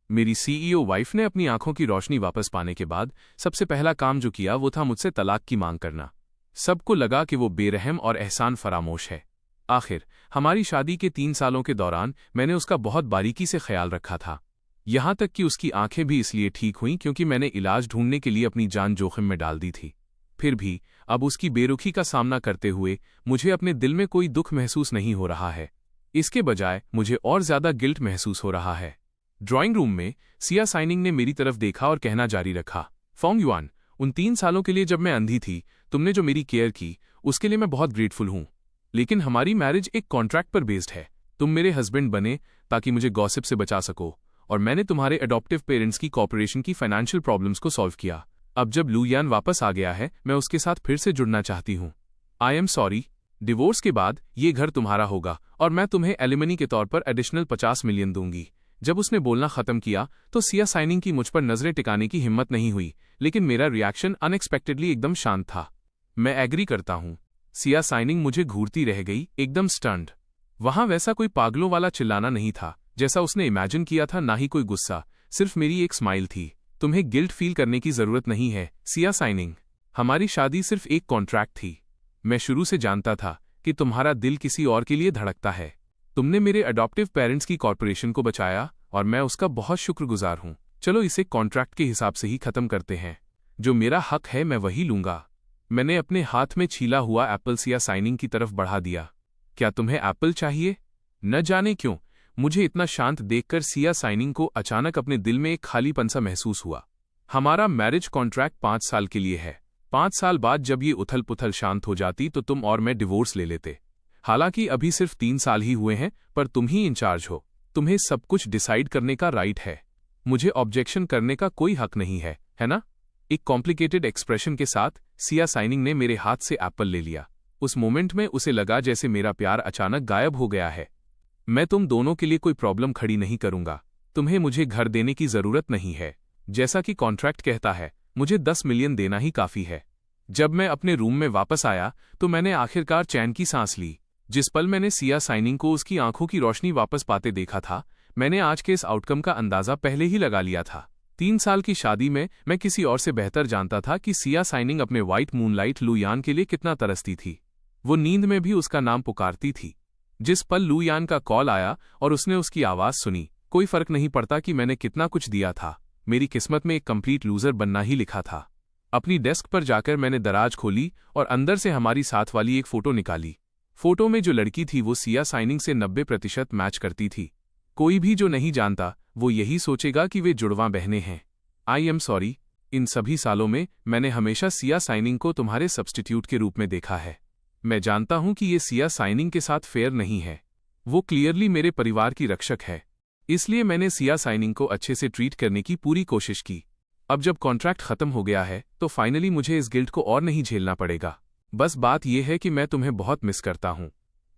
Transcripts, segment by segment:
मेरी CEO wife ने अपनी आंखों की रोशनी वापस पाने के बाद सबसे पहला काम जो किया वो था मुझसे तलाक की मांग करना। सबको लगा कि वो बेरहम और एहसान फरामोश है। आखिर हमारी शादी के 3 सालों के दौरान मैंने उसका बहुत बारीकी से ख्याल रखा था। यहां तक कि उसकी आंखें भी इसलिए ठीक हुईं क्योंकि मैंने इलाज ढूंढने के लिए अपनी जान जोखिम में डाल दी थी। फिर भी अब उसकी बेरुखी का सामना करते हुए मुझे अपने दिल में कोई दुख महसूस नहीं हो रहा है। इसके बजाय मुझे और ज्यादा गिल्ट महसूस हो रहा है। ड्राइंग रूम में सिया साइनिंग ने मेरी तरफ देखा और कहना जारी रखा, फोंग युआन, उन 3 सालों के लिए जब मैं अंधी थी तुमने जो मेरी केयर की उसके लिए मैं बहुत ग्रेटफुल हूं। लेकिन हमारी मैरिज एक कॉन्ट्रैक्ट पर बेस्ड है। तुम मेरे हस्बैंड बने ताकि मुझे गॉसिप से बचा सको, और मैंने तुम्हारे अडॉप्टिव पेरेंट्स की कॉर्पोरेशन की फाइनेंशियल प्रॉब्लम्स को सॉल्व किया। अब जब लू यान वापस आ गया है मैं उसके साथ फिर से जुड़ना चाहती हूं। आई एम सॉरी। डिवोर्स के बाद ये घर तुम्हारा होगा और मैं तुम्हें एलिमनी के तौर पर एडिशनल 50 मिलियन दूंगी। जब उसने बोलना खत्म किया तो सिया साइनिंग की मुझ पर नजरें टिकाने की हिम्मत नहीं हुई, लेकिन मेरा रिएक्शन अनएक्सपेक्टेडली एकदम शांत था। मैं एग्री करता हूं। सिया साइनिंग मुझे घूरती रह गई, एकदम स्टन्ड। वहां वैसा कोई पागलों वाला चिल्लाना नहीं था जैसा उसने इमेजिन किया था, ना ही कोई गुस्सा, सिर्फ मेरी एक स्माइल थी। तुम्हें गिल्ट फील करने की जरूरत नहीं है सिया साइनिंग। हमारी शादी सिर्फ एक कॉन्ट्रैक्ट थी। मैं शुरू से जानता था कि तुम्हारा दिल किसी और के लिए धड़कता है। तुमने मेरे अडॉप्टिव पेरेंट्स की कॉर्पोरेशन को बचाया और मैं उसका बहुत शुक्रगुजार हूं। चलो इसे कॉन्ट्रैक्ट के हिसाब से ही खत्म करते हैं। जो मेरा हक है मैं वही लूंगा। मैंने अपने हाथ में छीला हुआ एप्पल सिया साइनिंग की तरफ बढ़ा दिया। क्या तुम्हें एप्पल चाहिए? न जाने क्यों मुझे इतना शांत देखकर सिया साइनिंग को अचानक अपने दिल में एक खालीपन सा महसूस हुआ। हमारा मैरिज कॉन्ट्रैक्ट 5 साल के लिए है। 5 साल बाद जब ये उथल पुथल शांत हो जाती तो तुम और मैं डिवोर्स ले लेते। हालांकि अभी सिर्फ 3 साल ही हुए हैं, पर तुम ही इंचार्ज हो। तुम्हें सब कुछ डिसाइड करने का राइट है। मुझे ऑब्जेक्शन करने का कोई हक नहीं है, है ना? एक कॉम्प्लिकेटेड एक्सप्रेशन के साथ सिया साइनिंग ने मेरे हाथ से एप्पल ले लिया। उस मोमेंट में उसे लगा जैसे मेरा प्यार अचानक गायब हो गया है। मैं तुम दोनों के लिए कोई प्रॉब्लम खड़ी नहीं करूंगा। तुम्हें मुझे घर देने की जरूरत नहीं है। जैसा कि कॉन्ट्रैक्ट कहता है मुझे 10 मिलियन देना ही काफी है। जब मैं अपने रूम में वापस आया तो मैंने आखिरकार चैन की सांस ली। जिस पल मैंने सिया साइनिंग को उसकी आंखों की रोशनी वापस पाते देखा था, मैंने आज के इस आउटकम का अंदाजा पहले ही लगा लिया था। 3 साल की शादी में मैं किसी और से बेहतर जानता था कि सिया साइनिंग अपने व्हाइट मूनलाइट लू यान के लिए कितना तरसती थी। वो नींद में भी उसका नाम पुकारती थी। जिस पल लू यान का कॉल आया और उसने उसकी आवाज सुनी, कोई फर्क नहीं पड़ता कि मैंने कितना कुछ दिया था, मेरी किस्मत में एक कंप्लीट लूजर बनना ही लिखा था। अपनी डेस्क पर जाकर मैंने दराज खोली और अंदर से हमारी साथ वाली एक फोटो निकाली। फोटो में जो लड़की थी वो सिया साइनिंग से 90% मैच करती थी। कोई भी जो नहीं जानता वो यही सोचेगा कि वे जुड़वां बहनें हैं। आई एम सॉरी। इन सभी सालों में मैंने हमेशा सिया साइनिंग को तुम्हारे सब्स्टिट्यूट के रूप में देखा है। मैं जानता हूं कि ये सिया साइनिंग के साथ फेयर नहीं है। वो क्लियरली मेरे परिवार की रक्षक है। इसलिए मैंने सिया साइनिंग को अच्छे से ट्रीट करने की पूरी कोशिश की। अब जब कॉन्ट्रैक्ट खत्म हो गया है तो फाइनली मुझे इस गिल्ट को और नहीं झेलना पड़ेगा। बस बात यह है कि मैं तुम्हें बहुत मिस करता हूं।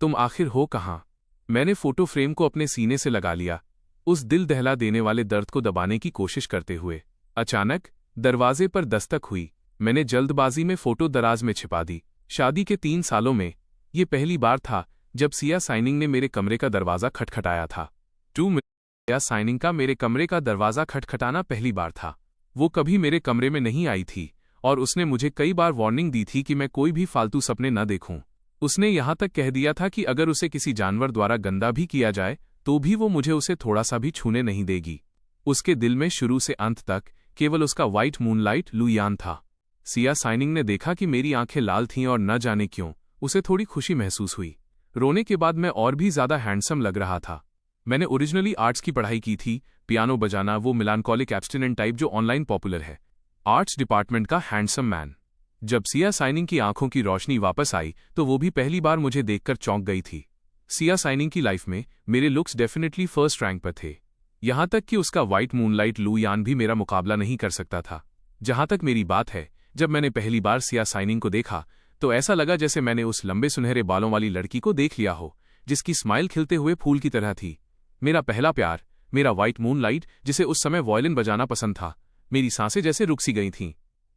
तुम आखिर हो कहाँ? मैंने फोटो फ्रेम को अपने सीने से लगा लिया, उस दिल दहला देने वाले दर्द को दबाने की कोशिश करते हुए। अचानक दरवाजे पर दस्तक हुई। मैंने जल्दबाजी में फोटो दराज में छिपा दी। शादी के 3 सालों में ये पहली बार था जब सिया साइनिंग ने मेरे कमरे का दरवाजा खटखटाया था। सिया साइनिंग का मेरे कमरे का दरवाजा खटखटाना पहली बार था। वो कभी मेरे कमरे में नहीं आई थी और उसने मुझे कई बार वार्निंग दी थी कि मैं कोई भी फालतू सपने न देखूं। उसने यहां तक कह दिया था कि अगर उसे किसी जानवर द्वारा गंदा भी किया जाए तो भी वो मुझे उसे थोड़ा सा भी छूने नहीं देगी। उसके दिल में शुरू से अंत तक केवल उसका व्हाइट मूनलाइट लू यान था। सिया साइनिंग ने देखा कि मेरी आंखें लाल थीं और न जाने क्यों उसे थोड़ी खुशी महसूस हुई। रोने के बाद मैं और भी ज्यादा हैंडसम लग रहा था। मैंने ओरिजिनली आर्ट्स की पढ़ाई की थी, पियानो बजाना, वो मिलानकोलिक एब्स्टिनेंट टाइप जो ऑनलाइन पॉपुलर है। आर्ट्स डिपार्टमेंट का हैंडसम मैन। जब सिया साइनिंग की आंखों की रोशनी वापस आई तो वो भी पहली बार मुझे देखकर चौंक गई थी। सिया साइनिंग की लाइफ में मेरे लुक्स डेफिनेटली फर्स्ट रैंक पर थे। यहां तक कि उसका व्हाइट मूनलाइट लू यान भी मेरा मुकाबला नहीं कर सकता था। जहां तक मेरी बात है, जब मैंने पहली बार सिया साइनिंग को देखा तो ऐसा लगा जैसे मैंने उस लंबे सुनहरे बालों वाली लड़की को देख लिया हो जिसकी स्माइल खिलते हुए फूल की तरह थी। मेरा पहला प्यार, मेरा व्हाइट मूनलाइट जिसे उस समय वायलिन बजाना पसंद था। मेरी सांसें जैसे रुक सी गई थीं।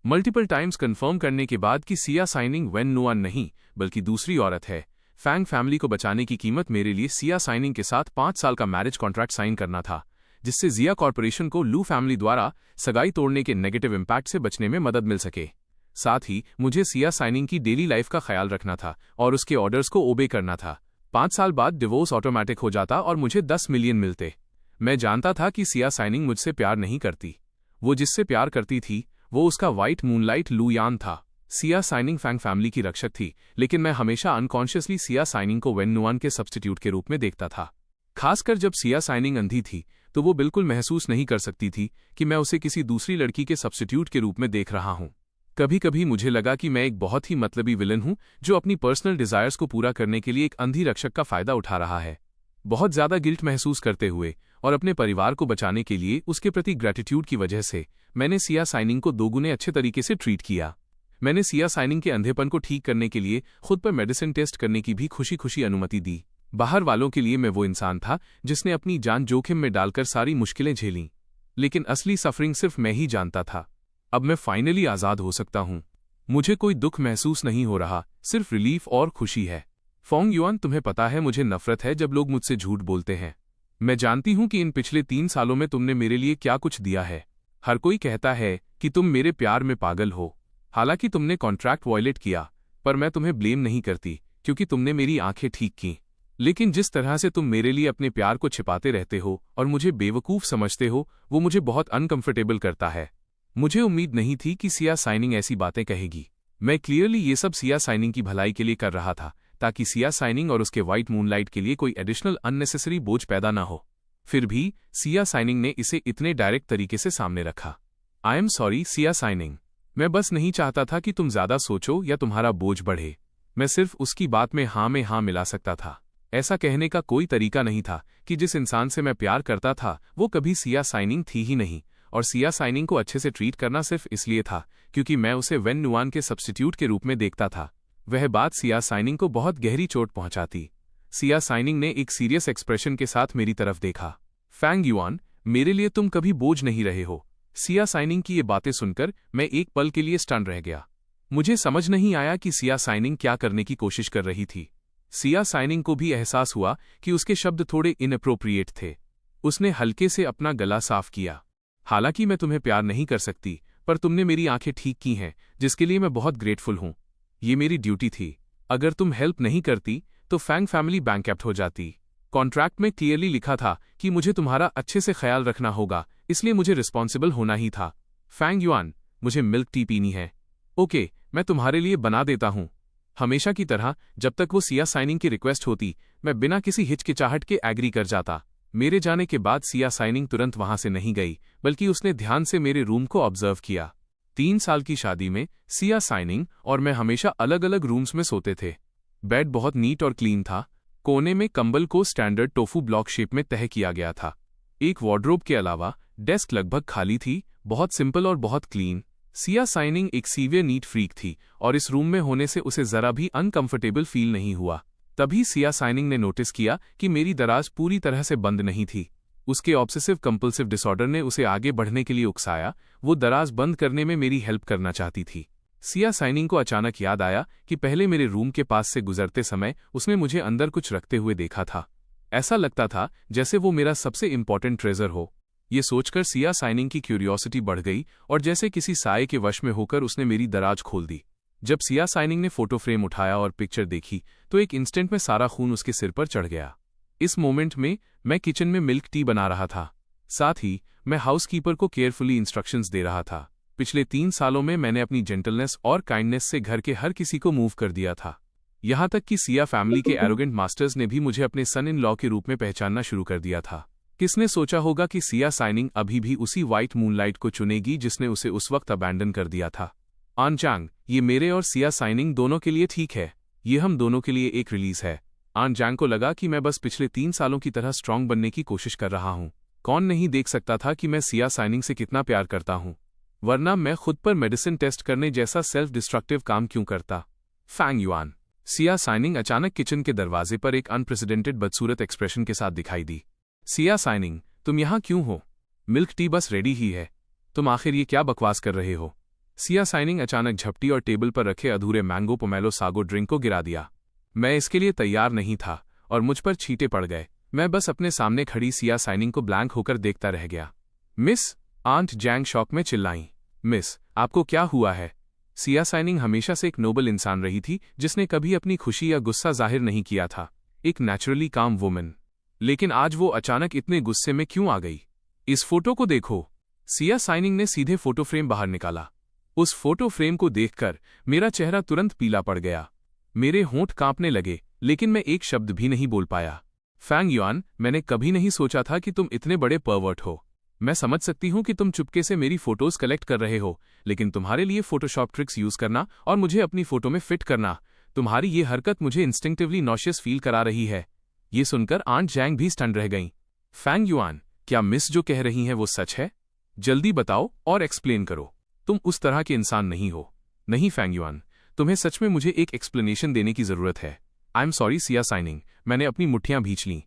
मल्टीपल टाइम्स कंफर्म करने के बाद कि सिया साइनिंग वेन नुआन नहीं बल्कि दूसरी औरत है। फैंग फैमिली को बचाने की कीमत मेरे लिए सिया साइनिंग के साथ 5 साल का मैरिज कॉन्ट्रैक्ट साइन करना था, जिससे जिया कॉर्पोरेशन को लू फैमिली द्वारा सगाई तोड़ने के नेगेटिव इम्पैक्ट से बचने में मदद मिल सके। साथ ही मुझे सिया साइनिंग की डेली लाइफ का ख्याल रखना था और उसके ऑर्डर्स को ओबे करना था। 5 साल बाद डिवोर्स ऑटोमेटिक हो जाता और मुझे 10 मिलियन मिलते। मैं जानता था कि सिया साइनिंग मुझसे प्यार नहीं करती। वो जिससे प्यार करती थी वो उसका वाइट मूनलाइट लू यान था। सिया साइनिंग फैंग फैमिली की रक्षक थी, लेकिन मैं हमेशा अनकॉन्शियसली सिया साइनिंग को वेन नुआन के सब्स्टिट्यूट के रूप में देखता था। खासकर जब सिया साइनिंग अंधी थी तो वो बिल्कुल महसूस नहीं कर सकती थी कि मैं उसे किसी दूसरी लड़की के सब्स्टिट्यूट के रूप में देख रहा हूं। कभी कभी मुझे लगा कि मैं एक बहुत ही मतलबी विलन हूं जो अपनी पर्सनल डिजायर्स को पूरा करने के लिए एक अंधी रक्षक का फायदा उठा रहा है। बहुत ज्यादा गिल्ट महसूस करते हुए और अपने परिवार को बचाने के लिए उसके प्रति ग्रेटिट्यूड की वजह से मैंने सिया साइनिंग को दोगुने अच्छे तरीके से ट्रीट किया। मैंने सिया साइनिंग के अंधेपन को ठीक करने के लिए खुद पर मेडिसिन टेस्ट करने की भी खुशी खुशी अनुमति दी। बाहर वालों के लिए मैं वो इंसान था जिसने अपनी जान जोखिम में डालकर सारी मुश्किलें झेलीं, लेकिन असली सफरिंग सिर्फ मैं ही जानता था। अब मैं फाइनली आज़ाद हो सकता हूं। मुझे कोई दुख महसूस नहीं हो रहा, सिर्फ रिलीफ और खुशी है। फोंग युआन, तुम्हें पता है मुझे नफरत है जब लोग मुझसे झूठ बोलते हैं। मैं जानती हूं कि इन पिछले 3 सालों में तुमने मेरे लिए क्या कुछ दिया है। हर कोई कहता है कि तुम मेरे प्यार में पागल हो। हालांकि तुमने कॉन्ट्रैक्ट वायलेट किया, पर मैं तुम्हें ब्लेम नहीं करती क्योंकि तुमने मेरी आंखें ठीक की। लेकिन जिस तरह से तुम मेरे लिए अपने प्यार को छिपाते रहते हो और मुझे बेवकूफ़ समझते हो, वो मुझे बहुत अनकंफर्टेबल करता है। मुझे उम्मीद नहीं थी कि सिया साइनिंग ऐसी बातें कहेगी। मैं क्लियरली ये सब सिया साइनिंग की भलाई के लिए कर रहा था, ताकि सिया साइनिंग और उसके वाइट मूनलाइट के लिए कोई एडिशनल अननेसेसरी बोझ पैदा ना हो। फिर भी सिया साइनिंग ने इसे इतने डायरेक्ट तरीके से सामने रखा। आई एम सॉरी सिया साइनिंग, मैं बस नहीं चाहता था कि तुम ज्यादा सोचो या तुम्हारा बोझ बढ़े। मैं सिर्फ उसकी बात में हाँ मिला सकता था। ऐसा कहने का कोई तरीका नहीं था कि जिस इंसान से मैं प्यार करता था वो कभी सिया साइनिंग थी ही नहीं, और सिया साइनिंग को अच्छे से ट्रीट करना सिर्फ इसलिए था क्योंकि मैं उसे वेन नुआन के सब्स्टिट्यूट के रूप में देखता था। वह बात सिया साइनिंग को बहुत गहरी चोट पहुंचाती। सिया साइनिंग ने एक सीरियस एक्सप्रेशन के साथ मेरी तरफ देखा। फैंग युआन, मेरे लिए तुम कभी बोझ नहीं रहे हो। सिया साइनिंग की ये बातें सुनकर मैं एक पल के लिए स्टन रह गया। मुझे समझ नहीं आया कि सिया साइनिंग क्या करने की कोशिश कर रही थी। सिया साइनिंग को भी एहसास हुआ कि उसके शब्द थोड़े इनअप्रोप्रिएट थे। उसने हल्के से अपना गला साफ किया। हालांकि मैं तुम्हें प्यार नहीं कर सकती, पर तुमने मेरी आंखें ठीक की हैं, जिसके लिए मैं बहुत ग्रेटफुल हूं। ये मेरी ड्यूटी थी। अगर तुम हेल्प नहीं करती तो फैंग फैमिली बैंकरप्ट हो जाती। कॉन्ट्रैक्ट में क्लियरली लिखा था कि मुझे तुम्हारा अच्छे से ख्याल रखना होगा, इसलिए मुझे रिस्पॉन्सिबल होना ही था। फैंग युआन, मुझे मिल्क टी पीनी है। ओके, मैं तुम्हारे लिए बना देता हूं। हमेशा की तरह जब तक वो सिया साइनिंग की रिक्वेस्ट होती, मैं बिना किसी हिचकिचाहट के एग्री कर जाता। मेरे जाने के बाद सिया साइनिंग तुरंत वहां से नहीं गई, बल्कि उसने ध्यान से मेरे रूम को ऑब्जर्व किया। 3 साल की शादी में सिया साइनिंग और मैं हमेशा अलग अलग रूम्स में सोते थे। बेड बहुत नीट और क्लीन था। कोने में कंबल को स्टैंडर्ड टोफू ब्लॉक शेप में तह किया गया था। एक वार्डरोब के अलावा डेस्क लगभग खाली थी, बहुत सिंपल और बहुत क्लीन। सिया साइनिंग एक सीवियर नीट फ्रीक थी और इस रूम में होने से उसे जरा भी अनकंफर्टेबल फील नहीं हुआ। तभी सिया साइनिंग ने नोटिस किया कि मेरी दराज पूरी तरह से बंद नहीं थी। उसके ऑब्सेसिव कंपल्सिव डिसऑर्डर ने उसे आगे बढ़ने के लिए उकसाया। वो दराज बंद करने में मेरी हेल्प करना चाहती थी। सिया साइनिंग को अचानक याद आया कि पहले मेरे रूम के पास से गुजरते समय उसने मुझे अंदर कुछ रखते हुए देखा था। ऐसा लगता था जैसे वो मेरा सबसे इम्पोर्टेंट ट्रेजर हो। ये सोचकर सिया साइनिंग की क्यूरियोसिटी बढ़ गई और जैसे किसी साये के वश में होकर उसने मेरी दराज खोल दी। जब सिया साइनिंग ने फोटो फ्रेम उठाया और पिक्चर देखी तो एक इंस्टेंट में सारा खून उसके सिर पर चढ़ गया। इस मोमेंट में मैं किचन में मिल्क टी बना रहा था। साथ ही मैं हाउसकीपर को केयरफुली इंस्ट्रक्शंस दे रहा था। पिछले 3 सालों में मैंने अपनी जेंटलनेस और काइंडनेस से घर के हर किसी को मूव कर दिया था। यहां तक कि सिया फैमिली के एरोगेंट मास्टर्स ने भी मुझे अपने सन इन लॉ के रूप में पहचानना शुरू कर दिया था। किसने सोचा होगा कि सिया साइनिंग अभी भी उसी वाइट मूनलाइट को चुनेगी जिसने उसे उस वक्त अबैंडन कर दिया था। आन जांग, ये मेरे और सिया साइनिंग दोनों के लिए ठीक है। ये हम दोनों के लिए एक रिलीज है। आन जांग को लगा कि मैं बस पिछले 3 सालों की तरह स्ट्रांग बनने की कोशिश कर रहा हूं। कौन नहीं देख सकता था कि मैं सिया साइनिंग से कितना प्यार करता हूं, वरना मैं खुद पर मेडिसिन टेस्ट करने जैसा सेल्फ डिस्ट्रक्टिव काम क्यों करता। Fang Yuan. सिया साइनिंग अचानक किचन के दरवाजे पर एक अनप्रेसिडेंटेड बदसूरत एक्सप्रेशन के साथ दिखाई दी। सिया साइनिंग, तुम यहाँ क्यों हो? मिल्क टी बस रेडी ही है। तुम आखिर ये क्या बकवास कर रहे हो? सिया साइनिंग अचानक झपटी और टेबल पर रखे अधूरे मैंगो पोमेलो सागो ड्रिंक को गिरा दिया। मैं इसके लिए तैयार नहीं था और मुझ पर छींटे पड़ गए। मैं बस अपने सामने खड़ी सिया साइनिंग को ब्लैंक होकर देखता रह गया। मिस, आंट जैंग शॉक में चिल्लाईं। मिस, आपको क्या हुआ है? सिया साइनिंग हमेशा से एक नोबल इंसान रही थी जिसने कभी अपनी खुशी या गुस्सा जाहिर नहीं किया था, एक नेचुरली काम वुमन। लेकिन आज वो अचानक इतने गुस्से में क्यों आ गई? इस फोटो को देखो। सिया साइनिंग ने सीधे फोटो फ्रेम बाहर निकाला। उस फोटो फ्रेम को देखकर मेरा चेहरा तुरंत पीला पड़ गया। मेरे होंठ कांपने लगे, लेकिन मैं एक शब्द भी नहीं बोल पाया। फैंग युआन, मैंने कभी नहीं सोचा था कि तुम इतने बड़े परवर्ट हो। मैं समझ सकती हूँ कि तुम चुपके से मेरी फोटोज कलेक्ट कर रहे हो, लेकिन तुम्हारे लिए फोटोशॉप ट्रिक्स यूज करना और मुझे अपनी फोटो में फिट करना, तुम्हारी ये हरकत मुझे इंस्टिंक्टिवली नॉशियस फील करा रही है। ये सुनकर आंट जैंग भी स्टन रह गईं। फैंग युआन, क्या मिस जो कह रही हैं वो सच है? जल्दी बताओ और एक्सप्लेन करो। तुम उस तरह के इंसान नहीं हो। नहीं फैंग युआन, तुम्हें सच में मुझे एक एक्सप्लेनेशन देने की जरूरत है। आई एम सॉरी सिया साइनिंग, मैंने अपनी मुट्ठियां भींच लीं।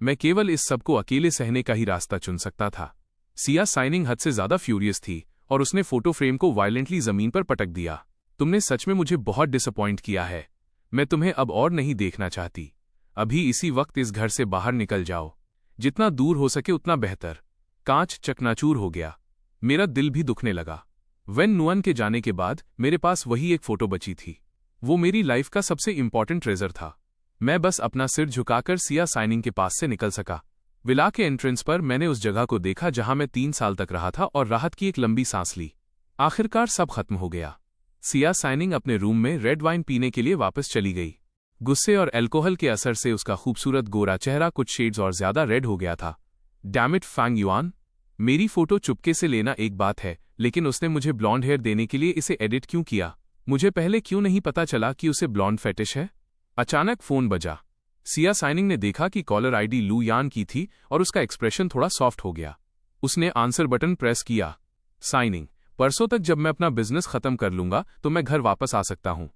मैं केवल इस सब को अकेले सहने का ही रास्ता चुन सकता था। सिया साइनिंग हद से ज्यादा फ्यूरियस थी और उसने फोटो फ्रेम को वायलेंटली जमीन पर पटक दिया। तुमने सच में मुझे बहुत डिसअपॉइंट किया है। मैं तुम्हें अब और नहीं देखना चाहती। अभी इसी वक्त इस घर से बाहर निकल जाओ। जितना दूर हो सके उतना बेहतर। कांच चकनाचूर हो गया। मेरा दिल भी दुखने लगा। वेन नुअन के जाने के बाद मेरे पास वही एक फोटो बची थी। वो मेरी लाइफ का सबसे इंपॉर्टेंट ट्रेजर था। मैं बस अपना सिर झुकाकर सिया साइनिंग के पास से निकल सका। विला के एंट्रेंस पर मैंने उस जगह को देखा जहां मैं 3 साल तक रहा था और राहत की एक लंबी सांस ली। आखिरकार सब खत्म हो गया। सिया साइनिंग अपने रूम में रेड वाइन पीने के लिए वापस चली गई। गुस्से और अल्कोहल के असर से उसका खूबसूरत गोरा चेहरा कुछ शेड्स और ज्यादा रेड हो गया था। डैम इट फैंग युआन, मेरी फोटो चुपके से लेना एक बात है, लेकिन उसने मुझे ब्लॉन्ड हेयर देने के लिए इसे एडिट क्यों किया? मुझे पहले क्यों नहीं पता चला कि उसे ब्लॉन्ड फेटिश है? अचानक फोन बजा। सिया साइनिंग ने देखा कि कॉलर आईडी लू यान की थी और उसका एक्सप्रेशन थोड़ा सॉफ्ट हो गया। उसने आंसर बटन प्रेस किया। साइनिंग, परसों तक जब मैं अपना बिजनेस खत्म कर लूंगा तो मैं घर वापस आ सकता हूं।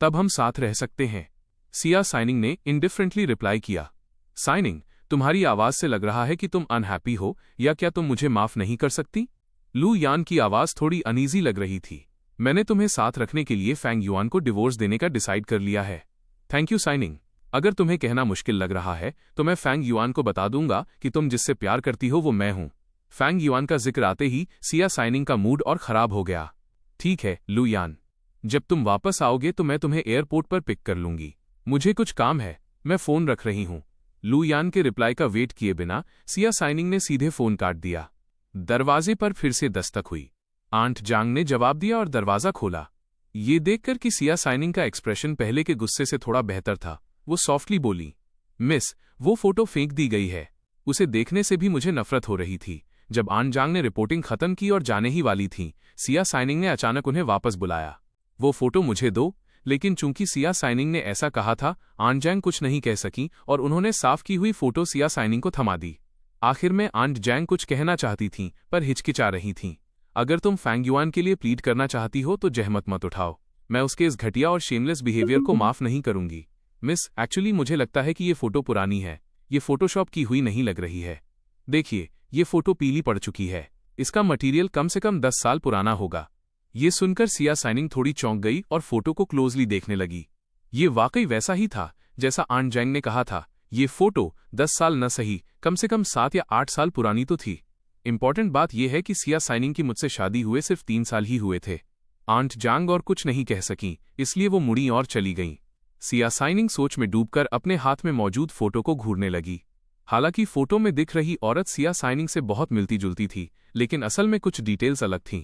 तब हम साथ रह सकते हैं। सिया साइनिंग ने इंडिफरेंटली रिप्लाई किया। साइनिंग, तुम्हारी आवाज से लग रहा है कि तुम अनहैप्पी हो, या क्या तुम मुझे माफ नहीं कर सकती? लू यान की आवाज थोड़ी अनईजी लग रही थी। मैंने तुम्हें साथ रखने के लिए फैंग युआन को डिवोर्स देने का डिसाइड कर लिया है। Thank you signing. अगर तुम्हें कहना मुश्किल लग रहा है तो मैं फैंग युआन को बता दूंगा कि तुम जिससे प्यार करती हो वो मैं हूं। फैंग युआन का जिक्र आते ही सिया साइनिंग का मूड और खराब हो गया। ठीक है लू यान, जब तुम वापस आओगे तो मैं तुम्हें एयरपोर्ट पर पिक कर लूंगी। मुझे कुछ काम है, मैं फोन रख रही हूं। लू यान के रिप्लाई का वेट किए बिना सिया साइनिंग ने सीधे फोन काट दिया। दरवाजे पर फिर से दस्तक हुई। आंट जांग ने जवाब दिया और दरवाजा खोला। ये देखकर कि सिया साइनिंग का एक्सप्रेशन पहले के गुस्से से थोड़ा बेहतर था, वो सॉफ्टली बोली, मिस, वो फोटो फेंक दी गई है। उसे देखने से भी मुझे नफरत हो रही थी। जब आंट जांग ने रिपोर्टिंग खत्म की और जाने ही वाली थी, सिया साइनिंग ने अचानक उन्हें वापस बुलाया। वो फोटो मुझे दो। लेकिन चूंकि सिया साइनिंग ने ऐसा कहा था, आंट जैंग कुछ नहीं कह सकी और उन्होंने साफ की हुई फोटो सिया साइनिंग को थमा दी। आखिर में आंट जैंग कुछ कहना चाहती थीं, पर हिचकिचा रही थीं। अगर तुम फैंग युआन के लिए प्लीड करना चाहती हो तो जहमत मत उठाओ। मैं उसके इस घटिया और शेमलेस बिहेवियर को माफ नहीं करूंगी। मिस, एक्चुअली मुझे लगता है कि ये फोटो पुरानी है। ये फोटोशॉप की हुई नहीं लग रही है। देखिए, ये फोटो पीली पड़ चुकी है। इसका मटेरियल कम से कम 10 साल पुराना होगा। ये सुनकर सिया साइनिंग थोड़ी चौंक गई और फोटो को क्लोजली देखने लगी। ये वाकई वैसा ही था जैसा आंट जैंग ने कहा था। ये फोटो 10 साल न सही, कम से कम 7 या 8 साल पुरानी तो थी। इंपॉर्टेंट बात यह है कि सिया साइनिंग की मुझसे शादी हुए सिर्फ 3 साल ही हुए थे। आंट जांग और कुछ नहीं कह सकी, इसलिए वो मुड़ी और चली गईं। सिया साइनिंग सोच में डूबकर अपने हाथ में मौजूद फोटो को घूरने लगी। हालांकि फोटो में दिख रही औरत सिया साइनिंग से बहुत मिलती जुलती थी, लेकिन असल में कुछ डिटेल्स अलग थीं।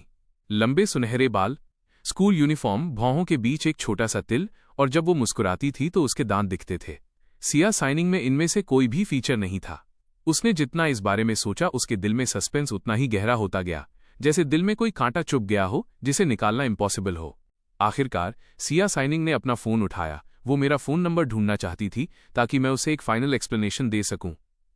लंबे सुनहरे बाल, स्कूल यूनिफॉर्म, भौहों के बीच एक छोटा सा तिल, और जब वो मुस्कुराती थी तो उसके दांत दिखते थे। सिया साइनिंग में इनमें से कोई भी फीचर नहीं था। उसने जितना इस बारे में सोचा, उसके दिल में सस्पेंस उतना ही गहरा होता गया, जैसे दिल में कोई कांटा चुभ गया हो जिसे निकालना इम्पॉसिबल हो। आखिरकार सिया साइनिंग ने अपना फोन उठाया। वो मेरा फोन नंबर ढूंढना चाहती थी ताकि मैं उसे एक फाइनल एक्सप्लेनेशन दे सकूं।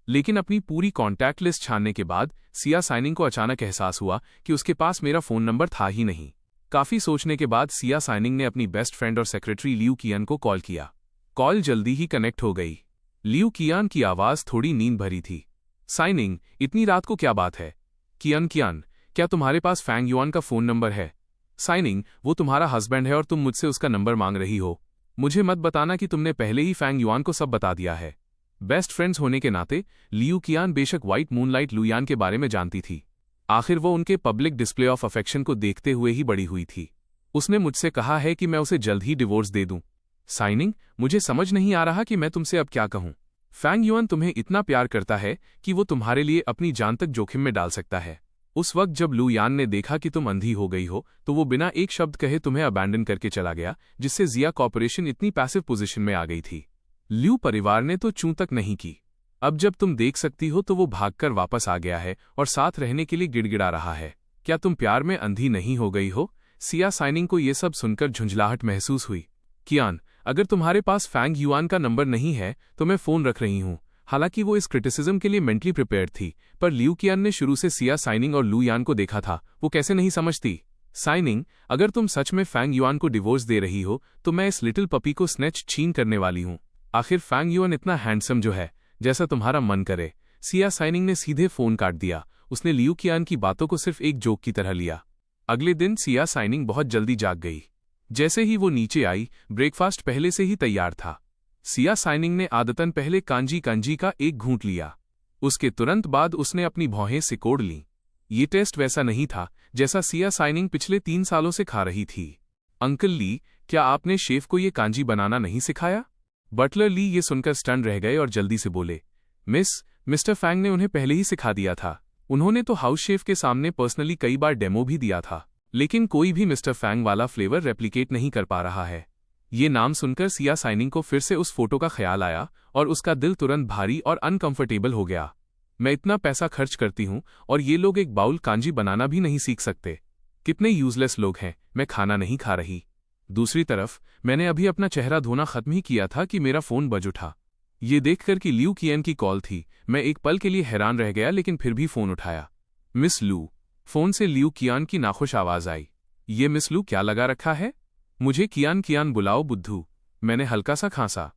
लेकिन अपनी पूरी कॉन्टैक्ट लिस्ट छानने के बाद सिया साइनिंग को अचानक एहसास हुआ कि उसके पास मेरा फोन नंबर था ही नहीं। काफी सोचने के बाद सिया साइनिंग ने अपनी बेस्ट फ्रेंड और सेक्रेटरी लियू कियान को कॉल किया। कॉल जल्दी ही कनेक्ट हो गई। लियू कियान की आवाज थोड़ी नींद भरी थी। साइनिंग, इतनी रात को क्या बात है? कियान, क्या तुम्हारे पास फैंग युआन का फोन नंबर है? साइनिंग, वो तुम्हारा हस्बैंड है और तुम मुझसे उसका नंबर मांग रही हो। मुझे मत बताना कि तुमने पहले ही फैंग युआन को सब बता दिया है। बेस्ट फ्रेंड्स होने के नाते लियू कियान बेशक व्हाइट मूनलाइट लुयान के बारे में जानती थी। आखिर वो उनके पब्लिक डिस्प्ले ऑफ अफेक्शन को देखते हुए ही बड़ी हुई थी। उसने मुझसे कहा है कि मैं उसे जल्द ही डिवोर्स दे दूं। साइनिंग, मुझे समझ नहीं आ रहा कि मैं तुमसे अब क्या कहूं। फैंग युआन तुम्हें इतना प्यार करता है कि वो तुम्हारे लिए अपनी जान तक जोखिम में डाल सकता है। उस वक्त जब लू यान ने देखा कि तुम अंधी हो गई हो तो वो बिना एक शब्द कहे तुम्हें अबैंडन करके चला गया, जिससे जिया कॉर्पोरेशन इतनी पैसिव पोजीशन में आ गई थी। ल्यू परिवार ने तो चूं तक नहीं की। अब जब तुम देख सकती हो तो वो भागकर वापस आ गया है और साथ रहने के लिए गिड़गिड़ा रहा है। क्या तुम प्यार में अंधी नहीं हो गई हो? सिया साइनिंग को ये सब सुनकर झुंझलाहट महसूस हुई। कियान, अगर तुम्हारे पास फैंग युआन का नंबर नहीं है तो मैं फोन रख रही हूं। हालांकि वो इस क्रिटिसिज्म के लिए मेंटली प्रिपेयर्ड थी, पर लियू कियान ने शुरू से सिया साइनिंग और लू यान को देखा था। वो कैसे नहीं समझती? साइनिंग, अगर तुम सच में फैंग युआन को डिवोर्स दे रही हो तो मैं इस लिटिल पपी को स्नेच छीन करने वाली हूं। आखिर फैंग युआन इतना हैंडसम जो है, जैसा तुम्हारा मन करे। सिया साइनिंग ने सीधे फोन काट दिया। उसने लियू कियान की बातों को सिर्फ एक जोक की तरह लिया। अगले दिन सिया साइनिंग बहुत जल्दी जाग गई। जैसे ही वो नीचे आई, ब्रेकफास्ट पहले से ही तैयार था। सिया साइनिंग ने आदतन पहले कांजी कांजी का एक घूंट लिया। उसके तुरंत बाद उसने अपनी भौहें सिकोड़ लीं। ये टेस्ट वैसा नहीं था जैसा सिया साइनिंग पिछले 3 सालों से खा रही थी। अंकल ली, क्या आपने शेफ को ये कांजी बनाना नहीं सिखाया? बटलर ली ये सुनकर स्टन रह गए और जल्दी से बोले, मिस्टर फैंग ने उन्हें पहले ही सिखा दिया था। उन्होंने तो हाउस शेफ के सामने पर्सनली कई बार डेमो भी दिया था, लेकिन कोई भी मिस्टर फैंग वाला फ्लेवर रेप्लिकेट नहीं कर पा रहा है। ये नाम सुनकर सिया साइनिंग को फिर से उस फोटो का ख्याल आया और उसका दिल तुरंत भारी और अनकंफर्टेबल हो गया। मैं इतना पैसा खर्च करती हूँ और ये लोग एक बाउल कांजी बनाना भी नहीं सीख सकते। कितने यूजलेस लोग हैं। मैं खाना नहीं खा रही। दूसरी तरफ मैंने अभी अपना चेहरा धोना खत्म ही किया था कि मेरा फोन बज उठा। ये देखकर कि लियू कियान की कॉल थी, मैं एक पल के लिए हैरान रह गया, लेकिन फिर भी फोन उठाया। मिस लू। फोन से लियू कियान की नाखुश आवाज आई। ये मिस लू क्या लगा रखा है? मुझे कियान कियान बुलाओ बुद्धू। मैंने हल्का सा खांसा।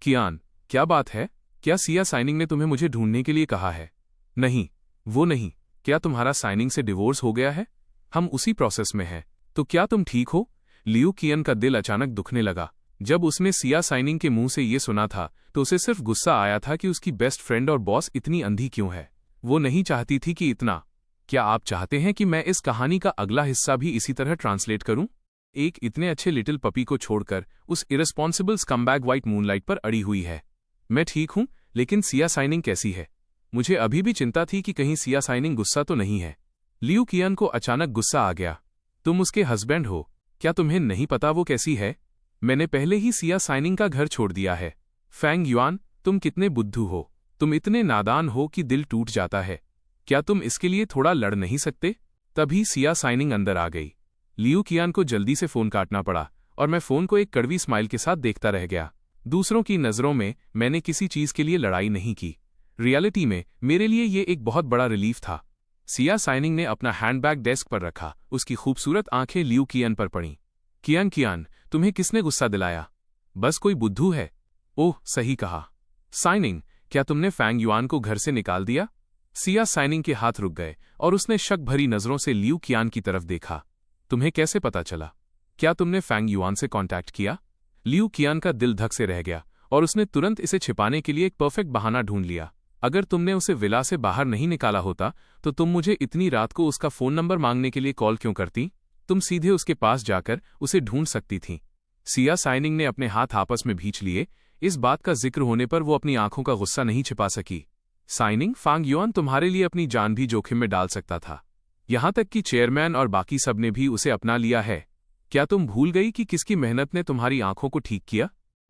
कियान, क्या बात है? क्या सिया साइनिंग ने तुम्हें मुझे ढूंढने के लिए कहा है? नहीं, वो नहीं। क्या तुम्हारा साइनिंग से डिवोर्स हो गया है? हम उसी प्रोसेस में हैं। तो क्या तुम ठीक हो? लियू कियान का दिल अचानक दुखने लगा। जब उसने सिया साइनिंग के मुंह से ये सुना था तो उसे सिर्फ गुस्सा आया था कि उसकी बेस्ट फ्रेंड और बॉस इतनी अंधी क्यों है। वो नहीं चाहती थी कि इतना। क्या आप चाहते हैं कि मैं इस कहानी का अगला हिस्सा भी इसी तरह ट्रांसलेट करूं? एक इतने अच्छे लिटिल पपी को छोड़कर उस इरेस्पॉन्सिबल स्कमबैग व्हाइट मूनलाइट पर अड़ी हुई है। मैं ठीक हूं, लेकिन सिया साइनिंग कैसी है? मुझे अभी भी चिंता थी कि कहीं सिया साइनिंग गुस्सा तो नहीं है। लियू कियान को अचानक गुस्सा आ गया। तुम उसके हस्बैंड हो, क्या तुम्हें नहीं पता वो कैसी है? मैंने पहले ही सिया साइनिंग का घर छोड़ दिया है। फैंग युआन, तुम कितने बुद्धू हो। तुम इतने नादान हो कि दिल टूट जाता है। क्या तुम इसके लिए थोड़ा लड़ नहीं सकते? तभी सिया साइनिंग अंदर आ गई। लियू कियान को जल्दी से फोन काटना पड़ा और मैं फोन को एक कड़वी स्माइल के साथ देखता रह गया। दूसरों की नज़रों में मैंने किसी चीज के लिए लड़ाई नहीं की। रियलिटी में मेरे लिए ये एक बहुत बड़ा रिलीफ था। सिया साइनिंग ने अपना हैंडबैग डेस्क पर रखा। उसकी खूबसूरत आंखें लियू कियान पर पड़ीं। कियान, तुम्हें किसने गुस्सा दिलाया? बस कोई बुद्धू है। ओह, सही कहा। साइनिंग, क्या तुमने फैंग युआन को घर से निकाल दिया? सिया साइनिंग के हाथ रुक गए और उसने शक भरी नजरों से लियू कियान की तरफ देखा। तुम्हें कैसे पता चला? क्या तुमने फैंग युआन से कांटेक्ट किया? लियू कियान का दिल धक से रह गया और उसने तुरंत इसे छिपाने के लिए एक परफेक्ट बहाना ढूंढ लिया। अगर तुमने उसे विला से बाहर नहीं निकाला होता तो तुम मुझे इतनी रात को उसका फोन नंबर मांगने के लिए कॉल क्यों करती? तुम सीधे उसके पास जाकर उसे ढूंढ सकती थीं। सिया साइनिंग ने अपने हाथ आपस में भींच लिए। इस बात का जिक्र होने पर वो अपनी आंखों का गुस्सा नहीं छिपा सकी। साइनिंग, फैंग युआन तुम्हारे लिए अपनी जान भी जोखिम में डाल सकता था। यहां तक कि चेयरमैन और बाकी सब ने भी उसे अपना लिया है। क्या तुम भूल गई कि किसकी मेहनत ने तुम्हारी आंखों को ठीक किया?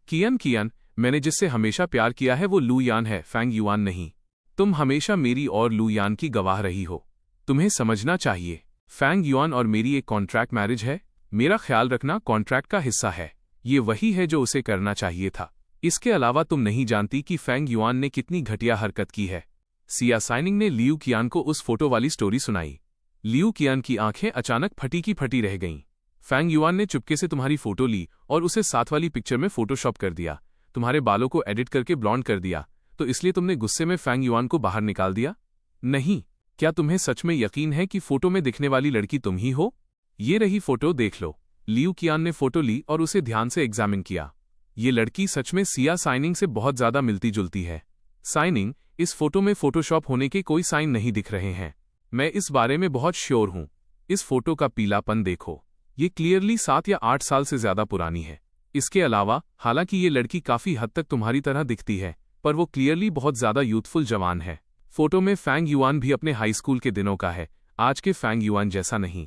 कियान, मैंने जिससे हमेशा प्यार किया है वो लू यान है, फैंग युआन नहीं। तुम हमेशा मेरी और लू यान की गवाह रही हो। तुम्हें समझना चाहिए, फैंग युआन और मेरी एक कॉन्ट्रैक्ट मैरिज है। मेरा ख्याल रखना कॉन्ट्रैक्ट का हिस्सा है। ये वही है जो उसे करना चाहिए था। इसके अलावा तुम नहीं जानती कि फैंग युआन ने कितनी घटिया हरकत की है। सिया साइनिंग ने लियू कियान को उस फोटो वाली स्टोरी सुनाई। लियू कियान की आंखें अचानक फटी की फटी रह गईं। फैंग युआन ने चुपके से तुम्हारी फोटो ली और उसे साथ वाली पिक्चर में फोटोशॉप कर दिया। तुम्हारे बालों को एडिट करके ब्लॉन्ड कर दिया, तो इसलिए तुमने गुस्से में फैंग युआन को बाहर निकाल दिया? नहीं। क्या तुम्हें सच में यकीन है कि फोटो में दिखने वाली लड़की तुम ही हो? ये रही फोटो, देख लो। लियू कियान ने फोटो ली और उसे ध्यान से एग्जामिन किया। ये लड़की सच में सिया साइनिंग से बहुत ज्यादा मिलती जुलती है। साइनिंग, इस फोटो में फोटोशॉप होने के कोई साइन नहीं दिख रहे हैं। मैं इस बारे में बहुत श्योर हूं। इस फोटो का पीलापन देखो, ये क्लियरली 7 या 8 साल से ज्यादा पुरानी है। इसके अलावा, हालांकि ये लड़की काफी हद तक तुम्हारी तरह दिखती है, पर वो क्लियरली बहुत ज्यादा यूथफुल जवान है। फोटो में फैंग युआन भी अपने हाई स्कूल के दिनों का है, आज के फैंग युआन जैसा नहीं।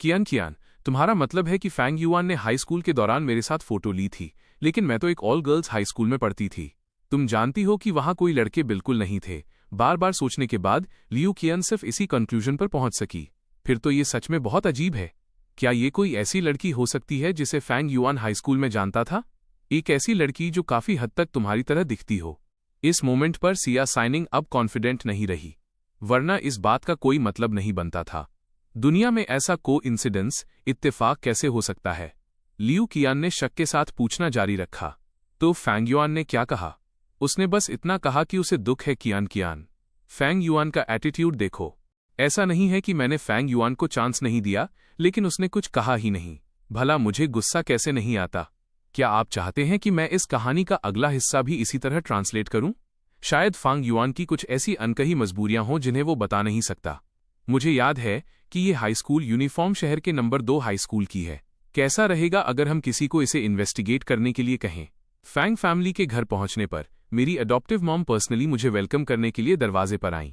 कियान, तुम्हारा मतलब है कि फैंग युआन ने हाई स्कूल के दौरान मेरे साथ फोटो ली थी, लेकिन मैं तो एक ऑल गर्ल्स हाई स्कूल में पढ़ती थी। तुम जानती हो कि वहां कोई लड़के बिल्कुल नहीं थे। बार बार सोचने के बाद लियू कियान सिर्फ इसी कंक्लूजन पर पहुंच सकी। फिर तो ये सच में बहुत अजीब है। क्या ये कोई ऐसी लड़की हो सकती है जिसे फैंग युआन हाई स्कूल में जानता था? एक ऐसी लड़की जो काफी हद तक तुम्हारी तरह दिखती हो। इस मोमेंट पर सिया साइनिंग अब कॉन्फिडेंट नहीं रही, वरना इस बात का कोई मतलब नहीं बनता था। दुनिया में ऐसा कोइंसिडेंस, इत्तेफाक कैसे हो सकता है? लियू कियान ने शक के साथ पूछना जारी रखा। तो फैंग युआन ने क्या कहा? उसने बस इतना कहा कि उसे दुख है कियान। फैंग युआन का एटीट्यूड देखो। ऐसा नहीं है कि मैंने फैंग युआन को चांस नहीं दिया, लेकिन उसने कुछ कहा ही नहीं। भला मुझे गुस्सा कैसे नहीं आता? क्या आप चाहते हैं कि मैं इस कहानी का अगला हिस्सा भी इसी तरह ट्रांसलेट करूं? शायद फैंग युआन की कुछ ऐसी अनकही मजबूरियां हों जिन्हें वो बता नहीं सकता। मुझे याद है कि ये हाई स्कूल यूनिफॉर्म शहर के नंबर 2 हाई स्कूल की है। कैसा रहेगा अगर हम किसी को इसे इन्वेस्टिगेट करने के लिए कहें? फैंग फैमिली के घर पहुंचने पर मेरी अडॉप्टिव मॉम पर्सनली मुझे वेलकम करने के लिए दरवाजे पर आईं।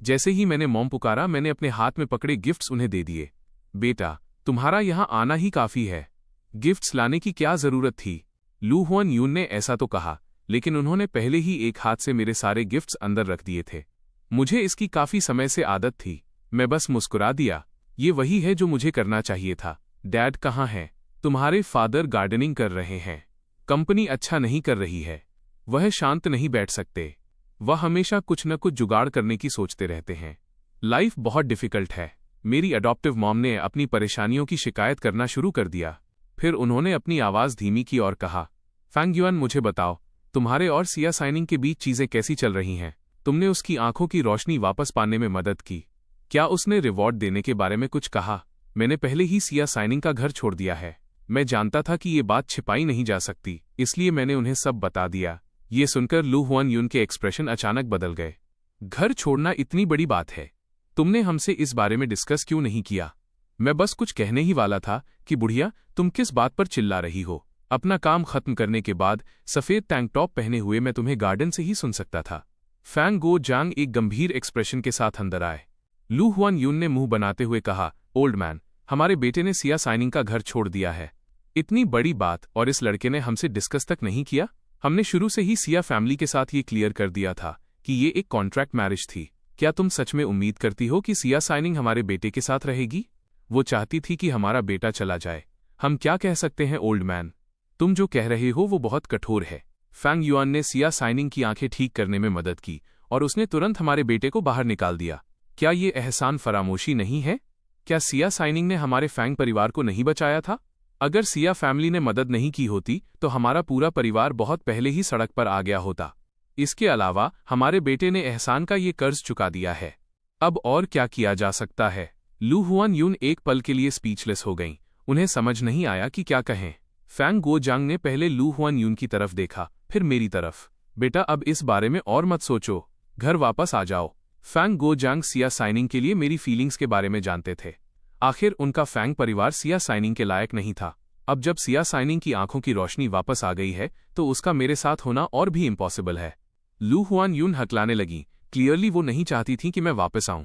जैसे ही मैंने मॉम पुकारा, मैंने अपने हाथ में पकड़े गिफ्ट्स उन्हें दे दिए। बेटा, तुम्हारा यहां आना ही काफी है, गिफ्ट्स लाने की क्या जरूरत थी? लू हुआन यून ने ऐसा तो कहा, लेकिन उन्होंने पहले ही एक हाथ से मेरे सारे गिफ्ट्स अंदर रख दिए थे। मुझे इसकी काफी समय से आदत थी। मैं बस मुस्कुरा दिया। ये वही है जो मुझे करना चाहिए था। डैड कहाँ हैं? तुम्हारे फादर गार्डनिंग कर रहे हैं। कंपनी अच्छा नहीं कर रही है। वह शांत नहीं बैठ सकते। वह हमेशा कुछ न कुछ जुगाड़ करने की सोचते रहते हैं। लाइफ बहुत डिफिकल्ट है। मेरी अडॉप्टिव मॉम ने अपनी परेशानियों की शिकायत करना शुरू कर दिया। फिर उन्होंने अपनी आवाज धीमी की और कहा, फैंग युआन, मुझे बताओ, तुम्हारे और सिया साइनिंग के बीच चीजें कैसी चल रही हैं? तुमने उसकी आंखों की रोशनी वापस पाने में मदद की। क्या उसने रिवॉर्ड देने के बारे में कुछ कहा? मैंने पहले ही सिया साइनिंग का घर छोड़ दिया है। मैं जानता था कि ये बात छिपाई नहीं जा सकती, इसलिए मैंने उन्हें सब बता दिया। ये सुनकर लू हुआन यून के एक्सप्रेशन अचानक बदल गए। घर छोड़ना इतनी बड़ी बात है, तुमने हमसे इस बारे में डिस्कस क्यों नहीं किया? मैं बस कुछ कहने ही वाला था कि बुढ़िया, तुम किस बात पर चिल्ला रही हो? अपना काम खत्म करने के बाद सफेद टैंक टॉप पहने हुए मैं तुम्हें गार्डन से ही सुन सकता था। फैंग गो जांग एक गंभीर एक्सप्रेशन के साथ अंदर आए। लू हुआन यून ने मुंह बनाते हुए कहा, ओल्ड मैन, हमारे बेटे ने सिया साइनिंग का घर छोड़ दिया है। इतनी बड़ी बात, और इस लड़के ने हमसे डिस्कस तक नहीं किया? हमने शुरू से ही सिया फैमिली के साथ ये क्लियर कर दिया था कि ये एक कॉन्ट्रैक्ट मैरिज थी। क्या तुम सच में उम्मीद करती हो कि सिया साइनिंग हमारे बेटे के साथ रहेगी? वो चाहती थी कि हमारा बेटा चला जाए। हम क्या कह सकते हैं ओल्ड मैन? तुम जो कह रहे हो वो बहुत कठोर है। फैंग युआन ने सिया साइनिंग की आंखें ठीक करने में मदद की और उसने तुरंत हमारे बेटे को बाहर निकाल दिया। क्या ये एहसान फरामोशी नहीं है? क्या सिया साइनिंग ने हमारे फैंग परिवार को नहीं बचाया था? अगर सिया फैमिली ने मदद नहीं की होती तो हमारा पूरा परिवार बहुत पहले ही सड़क पर आ गया होता। इसके अलावा हमारे बेटे ने एहसान का ये कर्ज चुका दिया है। अब और क्या किया जा सकता है? लू हुआन यून एक पल के लिए स्पीचलेस हो गईं। उन्हें समझ नहीं आया कि क्या कहें। फैंग गो जांग ने पहले लू हुआन यून की तरफ देखा, फिर मेरी तरफ। बेटा, अब इस बारे में और मत सोचो, घर वापस आ जाओ। फैंग गो जांग सिया साइनिंग के लिए मेरी फीलिंग्स के बारे में जानते थे। आखिर उनका फैंग परिवार सिया साइनिंग के लायक नहीं था। अब जब सिया साइनिंग की आंखों की रोशनी वापस आ गई है तो उसका मेरे साथ होना और भी इम्पॉसिबल है। लू हुआन यून हकलाने लगी। क्लियरली वो नहीं चाहती थी कि मैं वापस आऊं।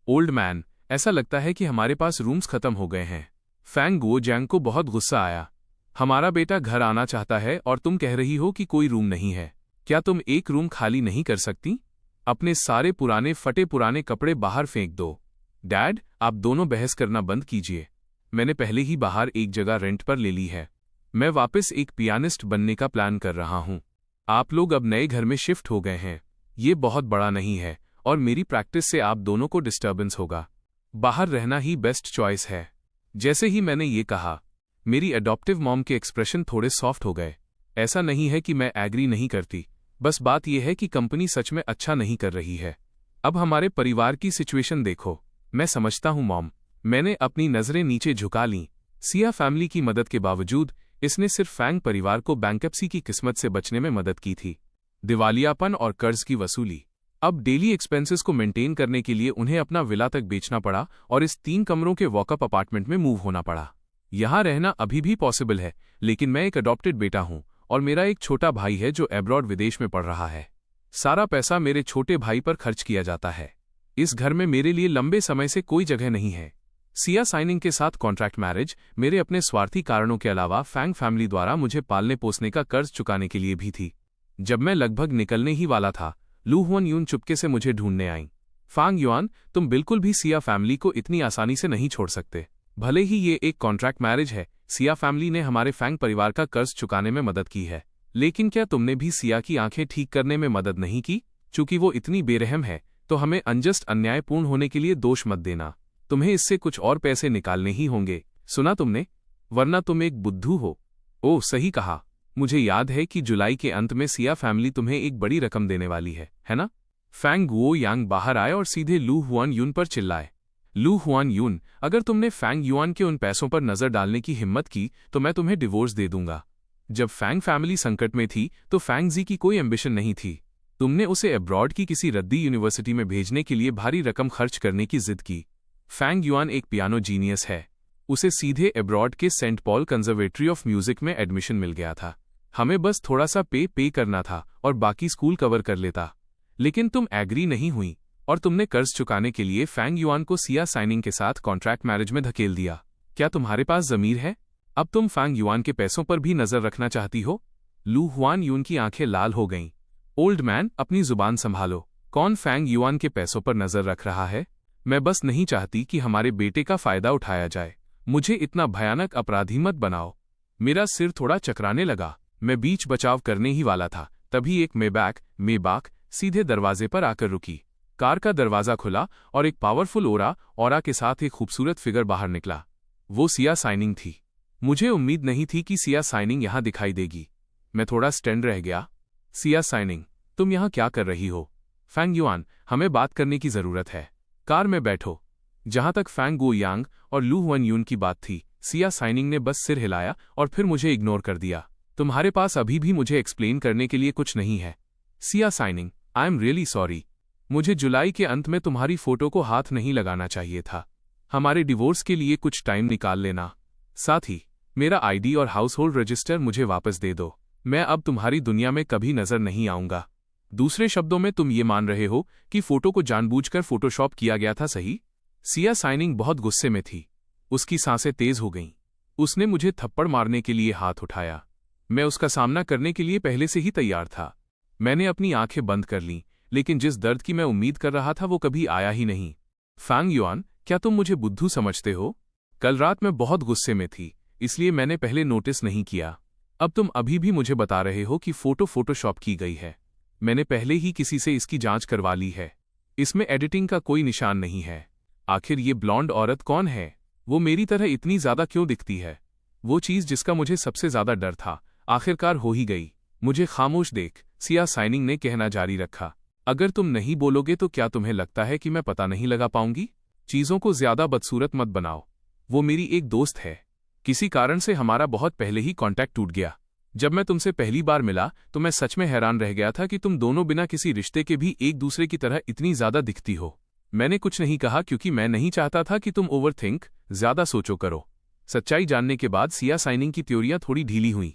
ओल्ड मैन, ऐसा लगता है कि हमारे पास रूम्स खत्म हो गए हैं। फैंग गो जांग को बहुत गुस्सा आया। हमारा बेटा घर आना चाहता है और तुम कह रही हो कि कोई रूम नहीं है। क्या तुम एक रूम खाली नहीं कर सकती? अपने सारे पुराने फटे पुराने कपड़े बाहर फेंक दो। डैड, आप दोनों बहस करना बंद कीजिए। मैंने पहले ही बाहर एक जगह रेंट पर ले ली है। मैं वापस एक पियानिस्ट बनने का प्लान कर रहा हूं। आप लोग अब नए घर में शिफ्ट हो गए हैं। ये बहुत बड़ा नहीं है और मेरी प्रैक्टिस से आप दोनों को डिस्टर्बेंस होगा। बाहर रहना ही बेस्ट चॉइस है। जैसे ही मैंने ये कहा, मेरी अडॉप्टिव मॉम के एक्सप्रेशन थोड़े सॉफ्ट हो गए। ऐसा नहीं है कि मैं एग्री नहीं करती, बस बात यह है कि कंपनी सच में अच्छा नहीं कर रही है। अब हमारे परिवार की सिचुएशन देखो। मैं समझता हूं मॉम। मैंने अपनी नजरें नीचे झुका लीं। सिया फैमिली की मदद के बावजूद इसने सिर्फ फैंग परिवार को बैंकरप्सी की किस्मत से बचने में मदद की थी। दिवालियापन और कर्ज की वसूली। अब डेली एक्सपेंसेस को मेंटेन करने के लिए उन्हें अपना विला तक बेचना पड़ा और इस 3 कमरों के वॉकअप अपार्टमेंट में मूव होना पड़ा। यहाँ रहना अभी भी पॉसिबल है, लेकिन मैं एक अडॉप्टेड बेटा हूँ और मेरा एक छोटा भाई है जो एब्रॉड विदेश में पढ़ रहा है। सारा पैसा मेरे छोटे भाई पर खर्च किया जाता है। इस घर में मेरे लिए लंबे समय से कोई जगह नहीं है। सिया साइनिंग के साथ कॉन्ट्रैक्ट मैरिज मेरे अपने स्वार्थी कारणों के अलावा फैंग फैमिली द्वारा मुझे पालने पोसने का कर्ज चुकाने के लिए भी थी। जब मैं लगभग निकलने ही वाला था, लू हुआन यून चुपके से मुझे ढूंढने आई। फांग युआन, तुम बिल्कुल भी सिया फैमिली को इतनी आसानी से नहीं छोड़ सकते। भले ही ये एक कॉन्ट्रैक्ट मैरिज है, सिया फैमिली ने हमारे फैंग परिवार का कर्ज चुकाने में मदद की है, लेकिन क्या तुमने भी सिया की आंखें ठीक करने में मदद नहीं की? चूंकि वो इतनी बेरहम है, तो हमें अनजस्ट अन्यायपूर्ण होने के लिए दोष मत देना। तुम्हें इससे कुछ और पैसे निकालने ही होंगे, सुना तुमने? वरना तुम एक बुद्धू हो। ओह, सही कहा। मुझे याद है कि जुलाई के अंत में सिया फैमिली तुम्हें एक बड़ी रकम देने वाली है ना? फैंग गुओ यांग बाहर आए और सीधे लू हुआन यून पर चिल्लाए। लू हुआन यून, अगर तुमने फैंग युआन के उन पैसों पर नजर डालने की हिम्मत की तो मैं तुम्हें डिवोर्स दे दूंगा। जब फैंग फैमिली संकट में थी तो फैंग जी की कोई एम्बिशन नहीं थी। तुमने उसे अब्रॉड की किसी रद्दी यूनिवर्सिटी में भेजने के लिए भारी रकम खर्च करने की जिद की। फैंग युआन एक पियानो जीनियस है। उसे सीधे अब्रॉड के Saint Paul Conservatory of Music में एडमिशन मिल गया था। हमें बस थोड़ा सा पे करना था और बाकी स्कूल कवर कर लेता। लेकिन तुम एग्री नहीं हुई और तुमने कर्ज चुकाने के लिए फैंग युआन को सिया साइनिंग के साथ कॉन्ट्रैक्ट मैरिज में धकेल दिया। क्या तुम्हारे पास ज़मीर है? अब तुम फैंग युआन के पैसों पर भी नजर रखना चाहती हो? लू हुआन यून की आंखें लाल हो गईं। ओल्ड मैन, अपनी जुबान संभालो। कौन फैंग युआन के पैसों पर नजर रख रहा है? मैं बस नहीं चाहती कि हमारे बेटे का फायदा उठाया जाए। मुझे इतना भयानक अपराधी मत बनाओ। मेरा सिर थोड़ा चकराने लगा। मैं बीच बचाव करने ही वाला था, तभी एक मेबाक सीधे दरवाजे पर आकर रुकी। कार का दरवाजा खुला और एक पावरफुल ऑरा के साथ एक खूबसूरत फिगर बाहर निकला। वो सिया साइनिंग थी। मुझे उम्मीद नहीं थी कि सिया साइनिंग यहां दिखाई देगी। मैं थोड़ा स्टैंड रह गया। सिया साइनिंग, तुम यहां क्या कर रही हो? फैंग युआन, हमें बात करने की जरूरत है। कार में बैठो। जहां तक फैंग गो यांग और लू हुआन यून की बात थी, सिया साइनिंग ने बस सिर हिलाया और फिर मुझे इग्नोर कर दिया। तुम्हारे पास अभी भी मुझे एक्सप्लेन करने के लिए कुछ नहीं है। Siya signing, I am really sorry. मुझे जुलाई के अंत में तुम्हारी फोटो को हाथ नहीं लगाना चाहिए था। हमारे डिवोर्स के लिए कुछ टाइम निकाल लेना। साथ ही मेरा आईडी और हाउस होल्ड रजिस्टर मुझे वापस दे दो। मैं अब तुम्हारी दुनिया में कभी नजर नहीं आऊंगा। दूसरे शब्दों में तुम ये मान रहे हो कि फोटो को जानबूझकर फोटोशॉप किया गया था, सही? सिया साइनिंग बहुत गुस्से में थी। उसकी सांसें तेज हो गईं। उसने मुझे थप्पड़ मारने के लिए हाथ उठाया। मैं उसका सामना करने के लिए पहले से ही तैयार था। मैंने अपनी आंखें बंद कर लीं, लेकिन जिस दर्द की मैं उम्मीद कर रहा था वो कभी आया ही नहीं। फैंग युआन, क्या तुम मुझे बुद्धू समझते हो? कल रात मैं बहुत गुस्से में थी, इसलिए मैंने पहले नोटिस नहीं किया। अब तुम अभी भी मुझे बता रहे हो कि फोटोशॉप की गई है। मैंने पहले ही किसी से इसकी जांच करवा ली है। इसमें एडिटिंग का कोई निशान नहीं है। आखिर ये ब्लॉन्ड औरत कौन है? वो मेरी तरह इतनी ज्यादा क्यों दिखती है? वो चीज जिसका मुझे सबसे ज्यादा डर था, आखिरकार हो ही गई। मुझे खामोश देख, सिया साइनिंग ने कहना जारी रखा। अगर तुम नहीं बोलोगे तो क्या तुम्हें लगता है कि मैं पता नहीं लगा पाऊंगी? चीजों को ज्यादा बदसूरत मत बनाओ। वो मेरी एक दोस्त है। किसी कारण से हमारा बहुत पहले ही कांटेक्ट टूट गया। जब मैं तुमसे पहली बार मिला तो मैं सच में हैरान रह गया था कि तुम दोनों बिना किसी रिश्ते के भी एक दूसरे की तरह इतनी ज्यादा दिखती हो। मैंने कुछ नहीं कहा क्योंकि मैं नहीं चाहता था कि तुम ओवरथिंक, ज्यादा सोचो करो। सच्चाई जानने के बाद सिया साइनिंग की थ्योरियां थोड़ी ढीली हुईं।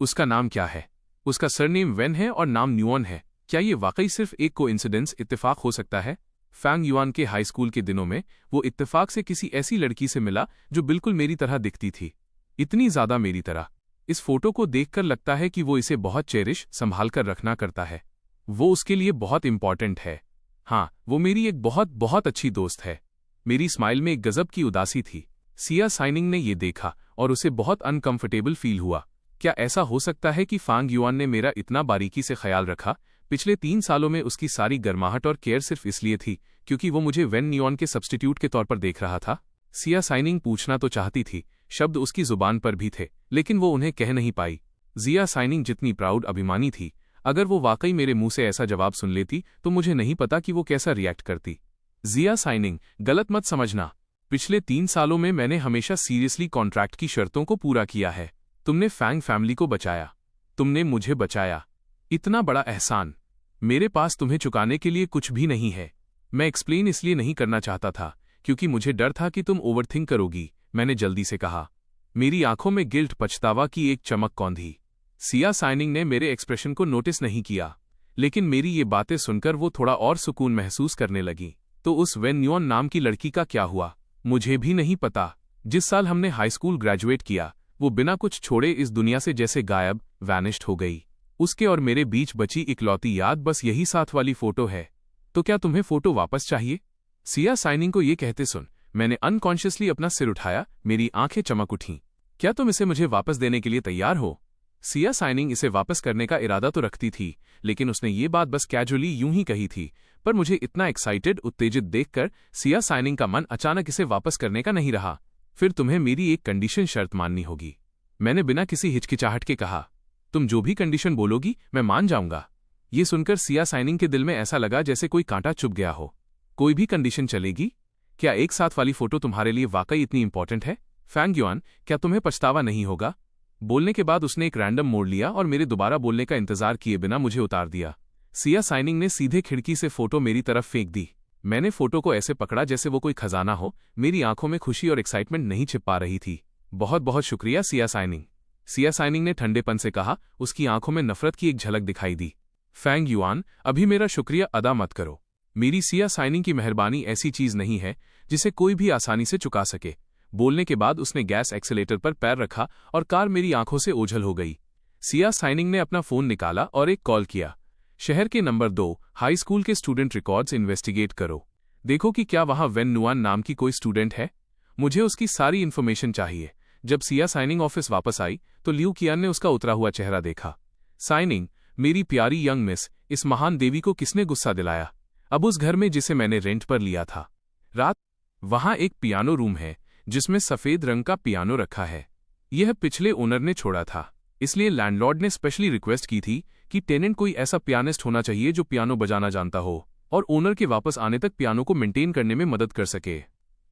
उसका नाम क्या है? उसका सरनेम वेन है और नाम न्यूऑन है। क्या ये वाकई सिर्फ एक कोइंसिडेंस, इत्तेफाक हो सकता है? फैंग युआन के हाई स्कूल के दिनों में वो इत्तेफाक से किसी ऐसी लड़की से मिला जो बिल्कुल मेरी तरह दिखती थी, इतनी ज्यादा मेरी तरह। इस फोटो को देखकर लगता है कि वो इसे बहुत चेरिश, संभाल कर रखना करता है। वो उसके लिए बहुत इंपॉर्टेंट है। हाँ, वो मेरी एक बहुत बहुत अच्छी दोस्त है। मेरी स्माइल में एक गजब की उदासी थी। सिया साइनिंग ने ये देखा और उसे बहुत अनकंफर्टेबल फील हुआ। क्या ऐसा हो सकता है कि फैंग युआन ने मेरा इतना बारीकी से ख्याल रखा? पिछले 3 सालों में उसकी सारी गर्माहट और केयर सिर्फ इसलिए थी क्योंकि वो मुझे वेन न्यूऑन के सब्स्टिट्यूट के तौर पर देख रहा था? सिया साइनिंग पूछना तो चाहती थी, शब्द उसकी जुबान पर भी थे, लेकिन वो उन्हें कह नहीं पाई। सिया साइनिंग जितनी प्राउड, अभिमानी थी, अगर वो वाकई मेरे मुंह से ऐसा जवाब सुन लेती तो मुझे नहीं पता कि वो कैसा रिएक्ट करती। सिया साइनिंग, गलत मत समझना। पिछले 3 सालों में मैंने हमेशा सीरियसली कॉन्ट्रैक्ट की शर्तों को पूरा किया है। तुमने फैंग फैमिली को बचाया। तुमने मुझे बचाया। इतना बड़ा एहसान। मेरे पास तुम्हें चुकाने के लिए कुछ भी नहीं है। मैं एक्सप्लेन इसलिए नहीं करना चाहता था क्योंकि मुझे डर था कि तुम ओवरथिंक करोगी, मैंने जल्दी से कहा। मेरी आंखों में गिल्ट पछतावा की एक चमक कौंधी। सिया साइनिंग ने मेरे एक्सप्रेशन को नोटिस नहीं किया, लेकिन मेरी ये बातें सुनकर वो थोड़ा और सुकून महसूस करने लगी। तो उस वेन न्यून नाम की लड़की का क्या हुआ? मुझे भी नहीं पता। जिस साल हमने हाई स्कूल ग्रेजुएट किया, वो बिना कुछ छोड़े इस दुनिया से जैसे गायब, वैनिश्ड हो गई। उसके और मेरे बीच बची इकलौती याद बस यही साथ वाली फोटो है। तो क्या तुम्हें फोटो वापस चाहिए? सिया साइनिंग को ये कहते सुन मैंने अनकॉन्शियसली अपना सिर उठाया। मेरी आंखें चमक उठीं। क्या तुम इसे मुझे वापस देने के लिए तैयार हो? सिया साइनिंग इसे वापस करने का इरादा तो रखती थी, लेकिन उसने ये बात बस कैजुअली यूं ही कही थी। पर मुझे इतना एक्साइटेड, उत्तेजित देखकर सिया साइनिंग का मन अचानक इसे वापस करने का नहीं रहा। फिर तुम्हें मेरी एक कंडीशन शर्त माननी होगी, मैंने बिना किसी हिचकिचाहट के कहा। तुम जो भी कंडीशन बोलोगी मैं मान जाऊंगा। ये सुनकर सिया साइनिंग के दिल में ऐसा लगा जैसे कोई कांटा चुभ गया हो। कोई भी कंडीशन चलेगी? क्या एक साथ वाली फोटो तुम्हारे लिए वाकई इतनी इंपॉर्टेंट है? फैंग युआन, क्या तुम्हें पछतावा नहीं होगा? बोलने के बाद उसने एक रैंडम मोड़ लिया और मेरे दोबारा बोलने का इंतजार किए बिना मुझे उतार दिया। सिया साइनिंग ने सीधे खिड़की से फोटो मेरी तरफ फेंक दी। मैंने फोटो को ऐसे पकड़ा जैसे वो कोई खजाना हो। मेरी आंखों में खुशी और एक्साइटमेंट नहीं छिप पा रही थी। बहुत बहुत शुक्रिया सिया साइनिंग, सिया साइनिंग ने ठंडेपन से कहा। उसकी आंखों में नफरत की एक झलक दिखाई दी। फैंग युआन, अभी मेरा शुक्रिया अदा मत करो। मेरी सिया साइनिंग की मेहरबानी ऐसी चीज नहीं है जिसे कोई भी आसानी से चुका सके। बोलने के बाद उसने गैस एक्सीलेटर पर पैर रखा और कार मेरी आंखों से ओझल हो गई। सिया साइनिंग ने अपना फोन निकाला और एक कॉल किया। शहर के नंबर 2 हाई स्कूल के स्टूडेंट रिकॉर्ड्स इन्वेस्टिगेट करो। देखो कि क्या वहां वेन नुआन नाम की कोई स्टूडेंट है। मुझे उसकी सारी इन्फॉर्मेशन चाहिए। जब सिया साइनिंग ऑफिस वापस आई तो लियू कियान ने उसका उतरा हुआ चेहरा देखा। साइनिंग, मेरी प्यारी यंग मिस, इस महान देवी को किसने गुस्सा दिलाया? अब उस घर में जिसे मैंने रेंट पर लिया था। रात वहां एक पियानो रूम है जिसमें सफेद रंग का पियानो रखा है। यह पिछले ओनर ने छोड़ा था, इसलिए लैंडलॉर्ड ने स्पेशली रिक्वेस्ट की थी कि टेनेंट कोई ऐसा पियानिस्ट होना चाहिए जो पियानो बजाना जानता हो और ओनर के वापस आने तक पियानो को मेंटेन करने में मदद कर सके।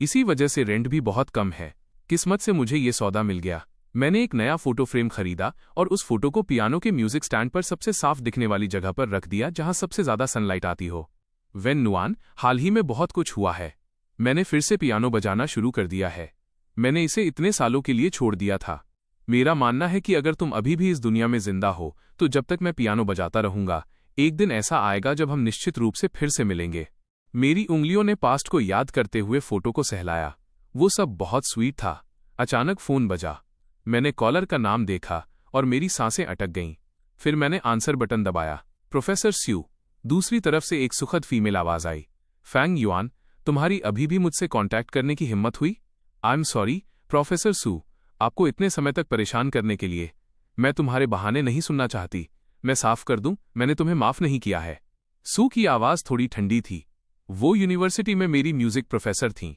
इसी वजह से रेंट भी बहुत कम है। किस्मत से मुझे ये सौदा मिल गया। मैंने एक नया फोटो फ्रेम खरीदा और उस फोटो को पियानो के म्यूजिक स्टैंड पर सबसे साफ दिखने वाली जगह पर रख दिया जहां सबसे ज्यादा सनलाइट आती हो। वेन नुआन, हाल ही में बहुत कुछ हुआ है। मैंने फिर से पियानो बजाना शुरू कर दिया है। मैंने इसे इतने सालों के लिए छोड़ दिया था। मेरा मानना है कि अगर तुम अभी भी इस दुनिया में जिंदा हो तो जब तक मैं पियानो बजाता रहूंगा, एक दिन ऐसा आएगा जब हम निश्चित रूप से फिर से मिलेंगे। मेरी उंगलियों ने पास्ट को याद करते हुए फोटो को सहलाया। वो सब बहुत स्वीट था। अचानक फोन बजा। मैंने कॉलर का नाम देखा और मेरी सांसें अटक गईं। फिर मैंने आंसर बटन दबाया। प्रोफेसर स्यू। दूसरी तरफ से एक सुखद फीमेल आवाज आई। फैंग युआन, तुम्हारी अभी भी मुझसे कांटेक्ट करने की हिम्मत हुई? आई एम सॉरी प्रोफेसर सू, आपको इतने समय तक परेशान करने के लिए। मैं तुम्हारे बहाने नहीं सुनना चाहती। मैं साफ कर दूं, मैंने तुम्हें माफ नहीं किया है। सू की आवाज थोड़ी ठंडी थी। वो यूनिवर्सिटी में मेरी म्यूजिक प्रोफेसर थीं।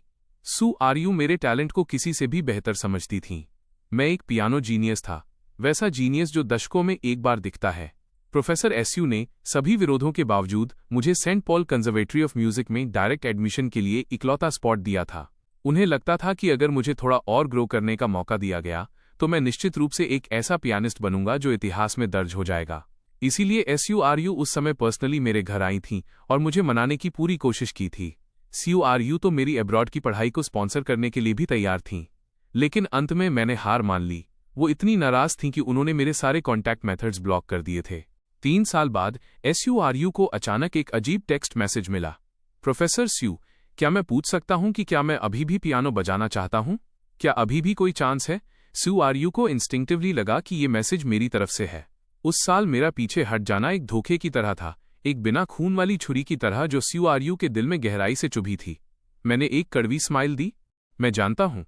सू आर्यू मेरे टैलेंट को किसी से भी बेहतर समझती थीं। मैं एक पियानो जीनियस था, वैसा जीनियस जो दशकों में एक बार दिखता है। प्रोफेसर एसयू ने सभी विरोधों के बावजूद मुझे Saint Paul Conservatory of Music में डायरेक्ट एडमिशन के लिए इकलौता स्पॉट दिया था। उन्हें लगता था कि अगर मुझे थोड़ा और ग्रो करने का मौका दिया गया तो मैं निश्चित रूप से एक ऐसा पियानिस्ट बनूंगा जो इतिहास में दर्ज हो जाएगा। इसीलिए एसयूआरयू उस समय पर्सनली मेरे घर आई थीं और मुझे मनाने की पूरी कोशिश की थी। सीयूआरयू तो मेरी एब्रॉड की पढ़ाई को स्पॉन्सर करने के लिए भी तैयार थीं, लेकिन अंत में मैंने हार मान ली। वो इतनी नाराज थीं कि उन्होंने मेरे सारे कॉन्टैक्ट मेथड्स ब्लॉक कर दिए थे। 3 साल बाद एसयूआरयू को अचानक एक अजीब टेक्स्ट मैसेज मिला। प्रोफेसर स्यू, क्या मैं पूछ सकता हूं कि क्या मैं अभी भी पियानो बजाना चाहता हूं? क्या अभी भी कोई चांस है? सीयूआरयू को इंस्टिंक्टिवली लगा कि ये मैसेज मेरी तरफ से है। उस साल मेरा पीछे हट जाना एक धोखे की तरह था, एक बिना खून वाली छुरी की तरह जो सीयूआरयू के दिल में गहराई से चुभी थी। मैंने एक कड़वी स्माइल दी। मैं जानता हूं,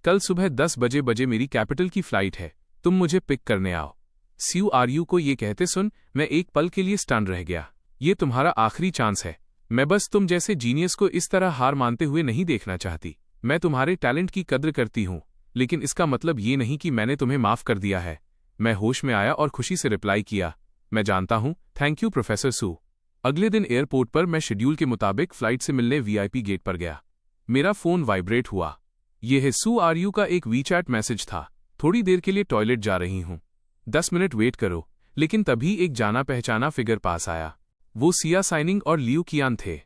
कल सुबह 10 बजे मेरी कैपिटल की फ्लाइट है, तुम मुझे पिक करने आओ। सीयूआरयू को ये कहते सुन मैं एक पल के लिए स्टन रह गया। ये तुम्हारा आखिरी चांस है। मैं बस तुम जैसे जीनियस को इस तरह हार मानते हुए नहीं देखना चाहती। मैं तुम्हारे टैलेंट की कद्र करती हूं, लेकिन इसका मतलब ये नहीं कि मैंने तुम्हें माफ कर दिया है। मैं होश में आया और खुशी से रिप्लाई किया, मैं जानता हूं, थैंक यू प्रोफेसर सू। अगले दिन एयरपोर्ट पर मैं शेड्यूल के मुताबिक फ्लाइट से मिलने वीआईपी गेट पर गया। मेरा फोन वाइब्रेट हुआ। यह सीयूआरयू का एक वीचैट मैसेज था। थोड़ी देर के लिए टॉयलेट जा रही हूं, 10 मिनट वेट करो। लेकिन तभी एक जाना पहचाना फिगर पास आया। वो सिया साइनिंग और लियू कियान थे।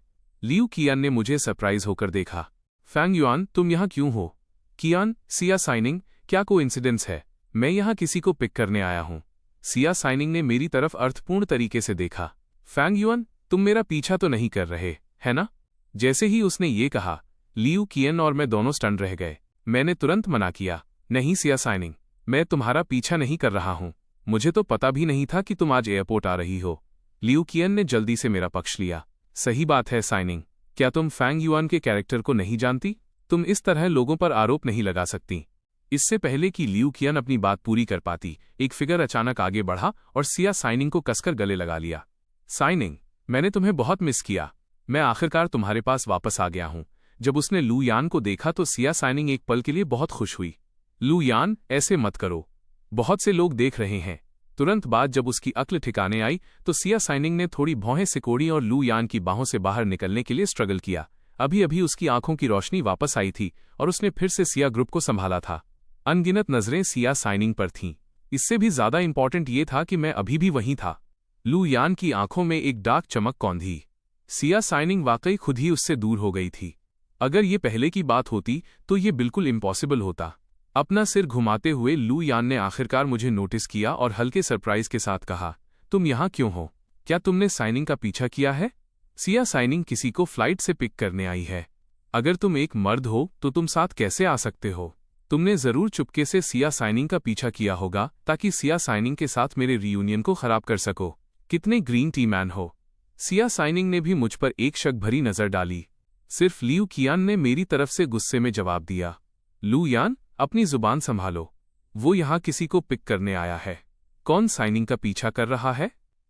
लियू कियान ने मुझे सरप्राइज होकर देखा। फैंग युआन, तुम यहाँ क्यों हो? कियान, सिया साइनिंग, क्या कोइंसिडेंस है? मैं यहाँ किसी को पिक करने आया हूँ। सिया साइनिंग ने मेरी तरफ अर्थपूर्ण तरीके से देखा। फैंग युआन, तुम मेरा पीछा तो नहीं कर रहे, है ना? जैसे ही उसने ये कहा, लियू कियान और मैं दोनों स्टन रह गए। मैंने तुरंत मना किया, नहीं सिया साइनिंग, मैं तुम्हारा पीछा नहीं कर रहा हूँ। मुझे तो पता भी नहीं था कि तुम आज एयरपोर्ट आ रही हो। लियू कियान ने जल्दी से मेरा पक्ष लिया। सही बात है साइनिंग, क्या तुम फैंग युआन के कैरेक्टर को नहीं जानती? तुम इस तरह लोगों पर आरोप नहीं लगा सकती। इससे पहले कि लियू कियान अपनी बात पूरी कर पाती, एक फिगर अचानक आगे बढ़ा और सिया साइनिंग को कसकर गले लगा लिया। साइनिंग, मैंने तुम्हें बहुत मिस किया। मैं आखिरकार तुम्हारे पास वापस आ गया हूं। जब उसने लू यान को देखा तो सिया साइनिंग एक पल के लिए बहुत खुश हुई। लू यान, ऐसे मत करो, बहुत से लोग देख रहे हैं। तुरंत बाद जब उसकी अक्ल ठिकाने आई तो सिया साइनिंग ने थोड़ी भौहें सिकोड़ी और लू यान की बाहों से बाहर निकलने के लिए स्ट्रगल किया। अभी अभी उसकी आंखों की रोशनी वापस आई थी और उसने फिर से सिया ग्रुप को संभाला था। अनगिनत नजरें सिया साइनिंग पर थीं। इससे भी ज्यादा इंपॉर्टेंट ये था कि मैं अभी भी वहीं था। लू यान की आंखों में एक डार्क चमक कौंधी। सिया साइनिंग वाकई खुद ही उससे दूर हो गई थी। अगर ये पहले की बात होती तो ये बिल्कुल इम्पॉसिबल होता। अपना सिर घुमाते हुए लू यान ने आखिरकार मुझे नोटिस किया और हल्के सरप्राइज के साथ कहा, तुम यहाँ क्यों हो? क्या तुमने साइनिंग का पीछा किया है? सिया साइनिंग किसी को फ्लाइट से पिक करने आई है। अगर तुम एक मर्द हो तो तुम साथ कैसे आ सकते हो? तुमने जरूर चुपके से सिया साइनिंग का पीछा किया होगा ताकि सिया साइनिंग के साथ मेरे रियूनियन को खराब कर सको। कितने ग्रीन टी मैन हो। सिया साइनिंग ने भी मुझ पर एक शक भरी नजर डाली। सिर्फ लियू कियान ने मेरी तरफ से गुस्से में जवाब दिया, लू यान, अपनी जुबान संभालो। वो यहाँ किसी को पिक करने आया है। कौन साइनिंग का पीछा कर रहा है?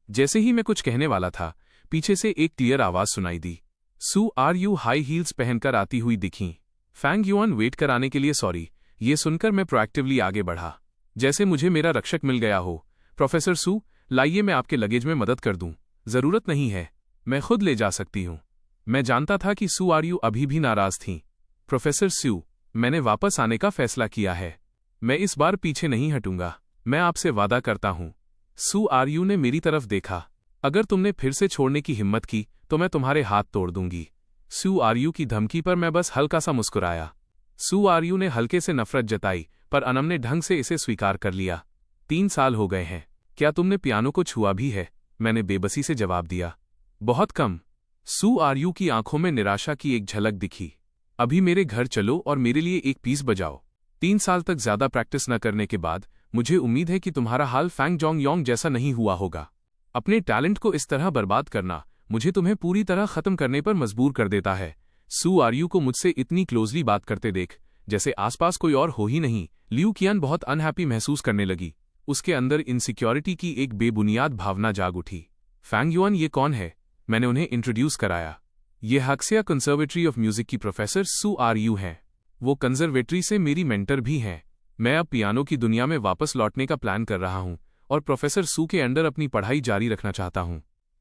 जैसे ही मैं कुछ कहने वाला था, पीछे से एक क्लियर आवाज सुनाई दी। सू आर यू हाई हील्स पहनकर आती हुई दिखीं। फैंग युआन, वेट कराने के लिए सॉरी। ये सुनकर मैं प्रोएक्टिवली आगे बढ़ा, जैसे मुझे मेरा रक्षक मिल गया हो। प्रोफेसर सू, लाइए मैं आपके लगेज में मदद कर दूं। जरूरत नहीं है, मैं खुद ले जा सकती हूं। मैं जानता था कि सू आर यू अभी भी नाराज थीं। प्रोफेसर सू, मैंने वापस आने का फैसला किया है। मैं इस बार पीछे नहीं हटूंगा, मैं आपसे वादा करता हूं। सू आर यू ने मेरी तरफ देखा। अगर तुमने फिर से छोड़ने की हिम्मत की तो मैं तुम्हारे हाथ तोड़ दूंगी। सू आर यू की धमकी पर मैं बस हल्का सा मुस्कुराया। सू आर यू ने हल्के से नफरत जताई, पर अनम ने ढंग से इसे स्वीकार कर लिया। 3 साल हो गए हैं, क्या तुमने पियानो को छुआ भी है? मैंने बेबसी से जवाब दिया। बहुत कम। सू आर यू की आंखों में निराशा की एक झलक दिखी। अभी मेरे घर चलो और मेरे लिए एक पीस बजाओ। 3 साल तक ज्यादा प्रैक्टिस न करने के बाद मुझे उम्मीद है कि तुम्हारा हाल फैंग जोंग योंग जैसा नहीं हुआ होगा। अपने टैलेंट को इस तरह बर्बाद करना मुझे तुम्हें पूरी तरह खत्म करने पर मजबूर कर देता है। सू आर यू को मुझसे इतनी क्लोजली बात करते देख जैसे आसपास कोई और हो ही नहीं, लियू कियान बहुत अनहैप्पी महसूस करने लगी। उसके अंदर इनसिक्योरिटी की एक बेबुनियाद भावना जाग उठी। फैंग युआन, ये कौन है? मैंने उन्हें इंट्रोड्यूस कराया। ये हक्सिया कंसर्वेटरी ऑफ म्यूजिक की प्रोफेसर सू आर यू हैं। वो कंजर्वेटरी से मेरी मेंटर भी हैं। मैं अब पियानो की दुनिया में वापस लौटने का प्लान कर रहा हूं और प्रोफेसर सू के अंडर अपनी पढ़ाई जारी रखना चाहता हूं।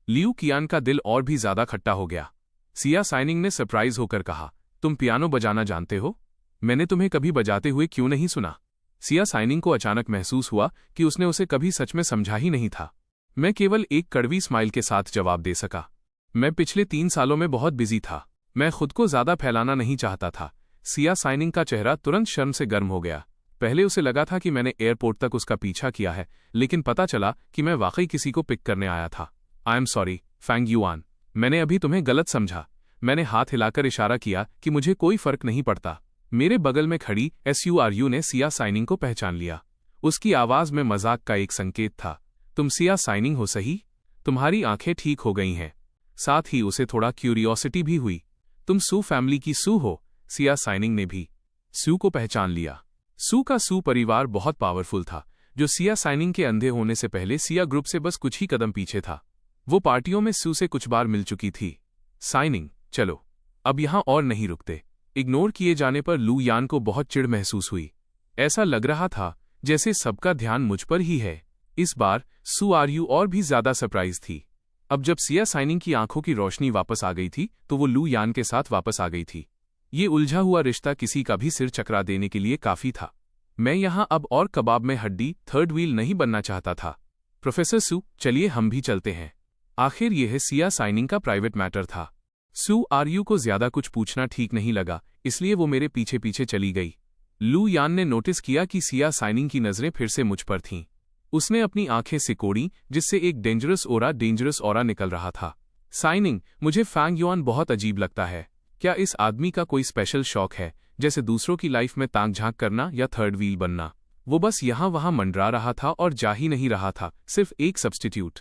लियू कियान का दिल और भी ज्यादा खट्टा हो गया। सिया साइनिंग ने सरप्राइज होकर कहा, तुम पियानो बजाना जानते हो? मैंने तुम्हें कभी बजाते हुए क्यों नहीं सुना? सिया साइनिंग को अचानक महसूस हुआ कि उसने उसे कभी सच में समझा ही नहीं था। मैं केवल एक कड़वी स्माइल के साथ जवाब दे सका। मैं पिछले 3 सालों में बहुत बिजी था। मैं खुद को ज्यादा फैलाना नहीं चाहता था। सिया साइनिंग का चेहरा तुरंत शर्म से गर्म हो गया। पहले उसे लगा था कि मैंने एयरपोर्ट तक उसका पीछा किया है, लेकिन पता चला कि मैं वाकई किसी को पिक करने आया था। I am sorry Fang Yuan, मैंने अभी तुम्हें गलत समझा। मैंने हाथ हिलाकर इशारा किया कि मुझे कोई फर्क नहीं पड़ता। मेरे बगल में खड़ी SURU ने सिया साइनिंग को पहचान लिया। उसकी आवाज में मजाक का एक संकेत था। तुम सिया साइनिंग हो सही? तुम्हारी आंखें ठीक हो गई हैं। साथ ही उसे थोड़ा क्यूरियोसिटी भी हुई। तुम सू फैमिली की सू हो? सिया साइनिंग ने भी सू को पहचान लिया। सू का सू परिवार बहुत पावरफुल था, जो सिया साइनिंग के अंधे होने से पहले सिया ग्रुप से बस कुछ ही कदम पीछे था। वो पार्टियों में सू से कुछ बार मिल चुकी थी। साइनिंग, चलो अब यहां और नहीं रुकते। इग्नोर किए जाने पर लू यान को बहुत चिढ़ महसूस हुई। ऐसा लग रहा था जैसे सबका ध्यान मुझ पर ही है। इस बार SURU और भी ज्यादा सरप्राइज थी। अब जब सिया साइनिंग की आंखों की रोशनी वापस आ गई थी तो वो लू यान के साथ वापस आ गई थी। ये उलझा हुआ रिश्ता किसी का भी सिर चकरा देने के लिए काफी था। मैं यहां अब और कबाब में हड्डी थर्ड व्हील नहीं बनना चाहता था। प्रोफेसर सू, चलिए हम भी चलते हैं। आखिर यह सिया साइनिंग का प्राइवेट मैटर था। सू आरयू को ज्यादा कुछ पूछना ठीक नहीं लगा, इसलिए वो मेरे पीछे पीछे चली गई। लू यान ने नोटिस किया कि सिया साइनिंग की नजरें फिर से मुझ पर थीं। उसने अपनी आंखें सिकोड़ी, जिससे एक डेंजरस ओरा निकल रहा था। साइनिंग, मुझे फैंग युआन बहुत अजीब लगता है। क्या इस आदमी का कोई स्पेशल शौक है, जैसे दूसरों की लाइफ में ताक झांक करना या थर्ड व्हील बनना? वो बस यहां वहां मंडरा रहा था और जा ही नहीं रहा था, सिर्फ एक सब्स्टिट्यूट।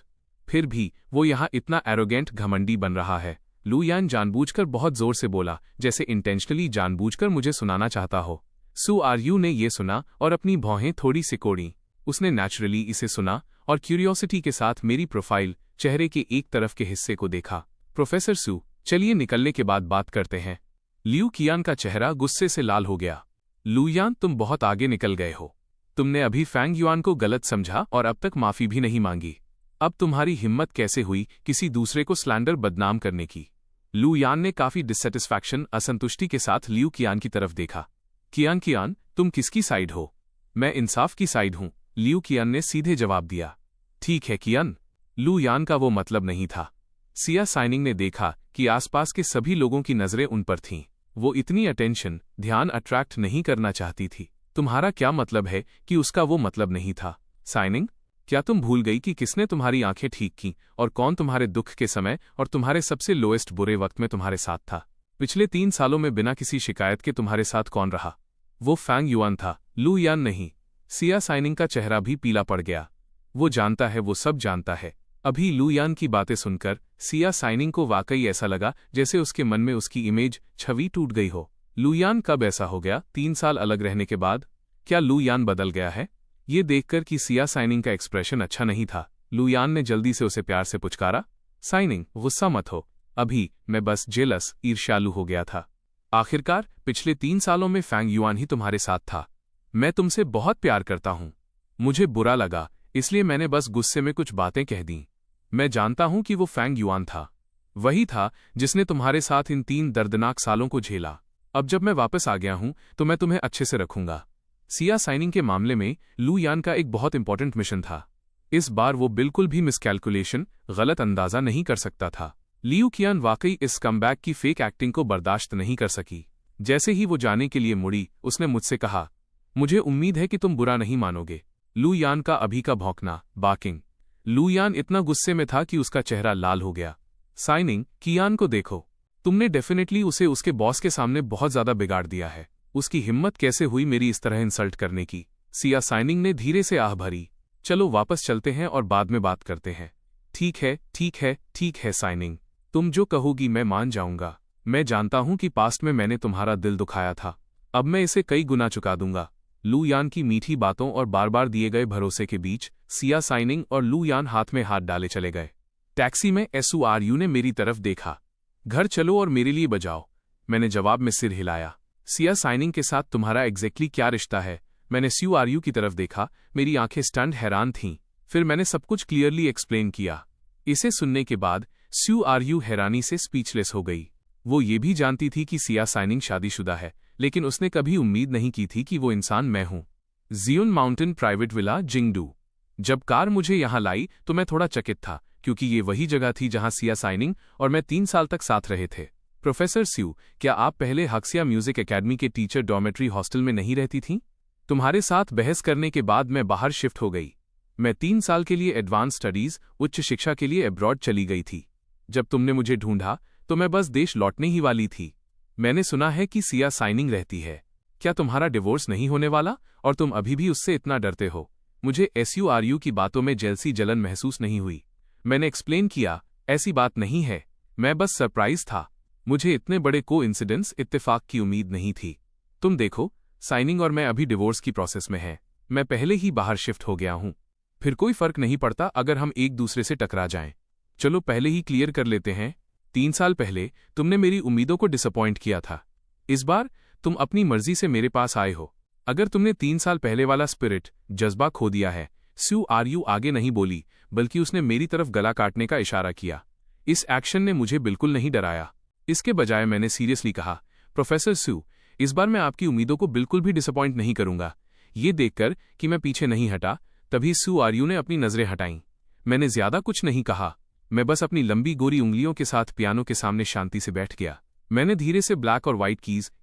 फिर भी वो यहां इतना एरोगेंट घमंडी बन रहा है। लू यान जानबूझकर बहुत जोर से बोला, जैसे इंटेंशनली जानबूझकर मुझे सुनाना चाहता हो। सू आरयू ने ये सुना और अपनी भौहें थोड़ी सिकोड़ी। उसने नेचुरली इसे सुना और क्यूरियोसिटी के साथ मेरी प्रोफाइल, चेहरे के एक तरफ के हिस्से को देखा। प्रोफेसर सू, चलिए निकलने के बाद बात करते हैं। लियू कियान का चेहरा गुस्से से लाल हो गया। लू यान, तुम बहुत आगे निकल गए हो। तुमने अभी फैंग युआन को गलत समझा और अब तक माफी भी नहीं मांगी। अब तुम्हारी हिम्मत कैसे हुई किसी दूसरे को स्लैंडर बदनाम करने की? लू यान ने काफी डिससेटिस्फैक्शन, असंतुष्टि के साथ लियू कियान की तरफ देखा। कियान, तुम किसकी साइड हो? मैं इंसाफ की साइड हूं, लियू कियान ने सीधे जवाब दिया। ठीक है कियान। लू यान का वो मतलब नहीं था। सिया साइनिंग ने देखा कि आसपास के सभी लोगों की नजरें उन पर थीं। वो इतनी अटेंशन, ध्यान अट्रैक्ट नहीं करना चाहती थी। तुम्हारा क्या मतलब है कि उसका वो मतलब नहीं था? साइनिंग, क्या तुम भूल गई कि किसने तुम्हारी आंखें ठीक की और कौन तुम्हारे दुख के समय और तुम्हारे सबसे लोएस्ट बुरे वक्त में तुम्हारे साथ था? पिछले 3 सालों में बिना किसी शिकायत के तुम्हारे साथ कौन रहा? वो फैंग युआन था, लू यान नहीं। सिया साइनिंग का चेहरा भी पीला पड़ गया। वो जानता है, वो सब जानता है। अभी लू यान की बातें सुनकर सिया साइनिंग को वाकई ऐसा लगा जैसे उसके मन में उसकी इमेज, छवि टूट गई हो। लू यान कब ऐसा हो गया? 3 साल अलग रहने के बाद? क्या लू यान बदल गया है? ये देखकर कि सिया साइनिंग का एक्सप्रेशन अच्छा नहीं था, लू यान ने जल्दी से उसे प्यार से पुचकारा। साइनिंग, गुस्सा मत हो। अभी मैं बस जेलस, ईर्ष्यालु हो गया था। आखिरकार पिछले 3 सालों में फैंग युआन ही तुम्हारे साथ था। मैं तुमसे बहुत प्यार करता हूं। मुझे बुरा लगा, इसलिए मैंने बस गुस्से में कुछ बातें कह दी। मैं जानता हूं कि वो फैंग युआन था, वही था जिसने तुम्हारे साथ इन 3 दर्दनाक सालों को झेला। अब जब मैं वापस आ गया हूं तो मैं तुम्हें अच्छे से रखूंगा। सिया साइनिंग के मामले में लू यान का एक बहुत इंपॉर्टेंट मिशन था। इस बार वो बिल्कुल भी मिसकैलकुलेशन, गलत अंदाजा नहीं कर सकता था। लियू कियान वाकई इस कमबैक की फेक एक्टिंग को बर्दाश्त नहीं कर सकी। जैसे ही वो जाने के लिए मुड़ी, उसने मुझसे कहा, मुझे उम्मीद है कि तुम बुरा नहीं मानोगे। लू यान का अभी का भौंकना, बाकिंग। लू यान इतना गुस्से में था कि उसका चेहरा लाल हो गया। साइनिंग, कियान को देखो। तुमने डेफिनेटली उसे उसके बॉस के सामने बहुत ज्यादा बिगाड़ दिया है। उसकी हिम्मत कैसे हुई मेरी इस तरह इंसल्ट करने की? सिया साइनिंग ने धीरे से आह भरी। चलो वापस चलते हैं और बाद में बात करते हैं। ठीक है साइनिंग, तुम जो कहोगी मैं मान जाऊंगा। मैं जानता हूं कि पास्ट में मैंने तुम्हारा दिल दुखाया था, अब मैं इसे कई गुना चुका दूंगा। लू यान की मीठी बातों और बार बार दिए गए भरोसे के बीच सिया साइनिंग और लू यान हाथ में हाथ डाले चले गए। टैक्सी में SURU ने मेरी तरफ देखा। घर चलो और मेरे लिए बजाओ। मैंने जवाब में सिर हिलाया। सिया साइनिंग के साथ तुम्हारा एग्जैक्टली क्या रिश्ता है? मैंने SURU की तरफ देखा। मेरी आंखें स्टंट हैरान थीं। फिर मैंने सब कुछ क्लियरली एक्सप्लेन किया। इसे सुनने के बाद SURU हैरानी से स्पीचलेस हो गई। वो ये भी जानती थी कि सिया साइनिंग शादीशुदा है, लेकिन उसने कभी उम्मीद नहीं की थी कि वो इंसान मैं हूं। जियुन माउंटेन प्राइवेट विला, जिंगडू। जब कार मुझे यहां लाई तो मैं थोड़ा चकित था, क्योंकि ये वही जगह थी जहां सिया साइनिंग और मैं 3 साल तक साथ रहे थे। प्रोफेसर स्यू, क्या आप पहले हक्सिया म्यूजिक एकेडमी के टीचर डॉर्मेट्री हॉस्टल में नहीं रहती थीं? तुम्हारे साथ बहस करने के बाद मैं बाहर शिफ्ट हो गई। मैं 3 साल के लिए एडवांस स्टडीज, उच्च शिक्षा के लिए अब्रॉड चली गई थी। जब तुमने मुझे ढूंढा तो मैं बस देश लौटने ही वाली थी। मैंने सुना है कि सिया साइनिंग रहती है। क्या तुम्हारा डिवोर्स नहीं होने वाला और तुम अभी भी उससे इतना डरते हो? मुझे SURU की बातों में जेलसी जलन महसूस नहीं हुई। मैंने एक्सप्लेन किया, ऐसी बात नहीं है, मैं बस सरप्राइज था। मुझे इतने बड़े कोइंसिडेंस, इत्तेफाक की उम्मीद नहीं थी। तुम देखो, साइनिंग और मैं अभी डिवोर्स की प्रोसेस में हैं। मैं पहले ही बाहर शिफ्ट हो गया हूं। फिर कोई फर्क नहीं पड़ता अगर हम एक दूसरे से टकरा जाएं। चलो पहले ही क्लियर कर लेते हैं। 3 साल पहले तुमने मेरी उम्मीदों को डिसअपॉइंट किया था। इस बार तुम अपनी मर्जी से मेरे पास आए हो। अगर तुमने 3 साल पहले वाला स्पिरिट, जज्बा खो दिया है। SURU आगे नहीं बोली, बल्कि उसने मेरी तरफ गला काटने का इशारा किया। इस एक्शन ने मुझे बिल्कुल नहीं डराया। इसके बजाय मैंने सीरियसली कहा, प्रोफेसर स्यू, इस बार मैं आपकी उम्मीदों को बिल्कुल भी डिसअपॉइंट नहीं करूंगा। ये देखकर कि मैं पीछे नहीं हटा, तभी SURU ने अपनी नजरें हटाईं। मैंने ज्यादा कुछ नहीं कहा। मैं बस अपनी लंबी गोरी उंगलियों के साथ पियानो के सामने शांति से बैठ गया। मैंने धीरे से ब्लैक और व्हाइट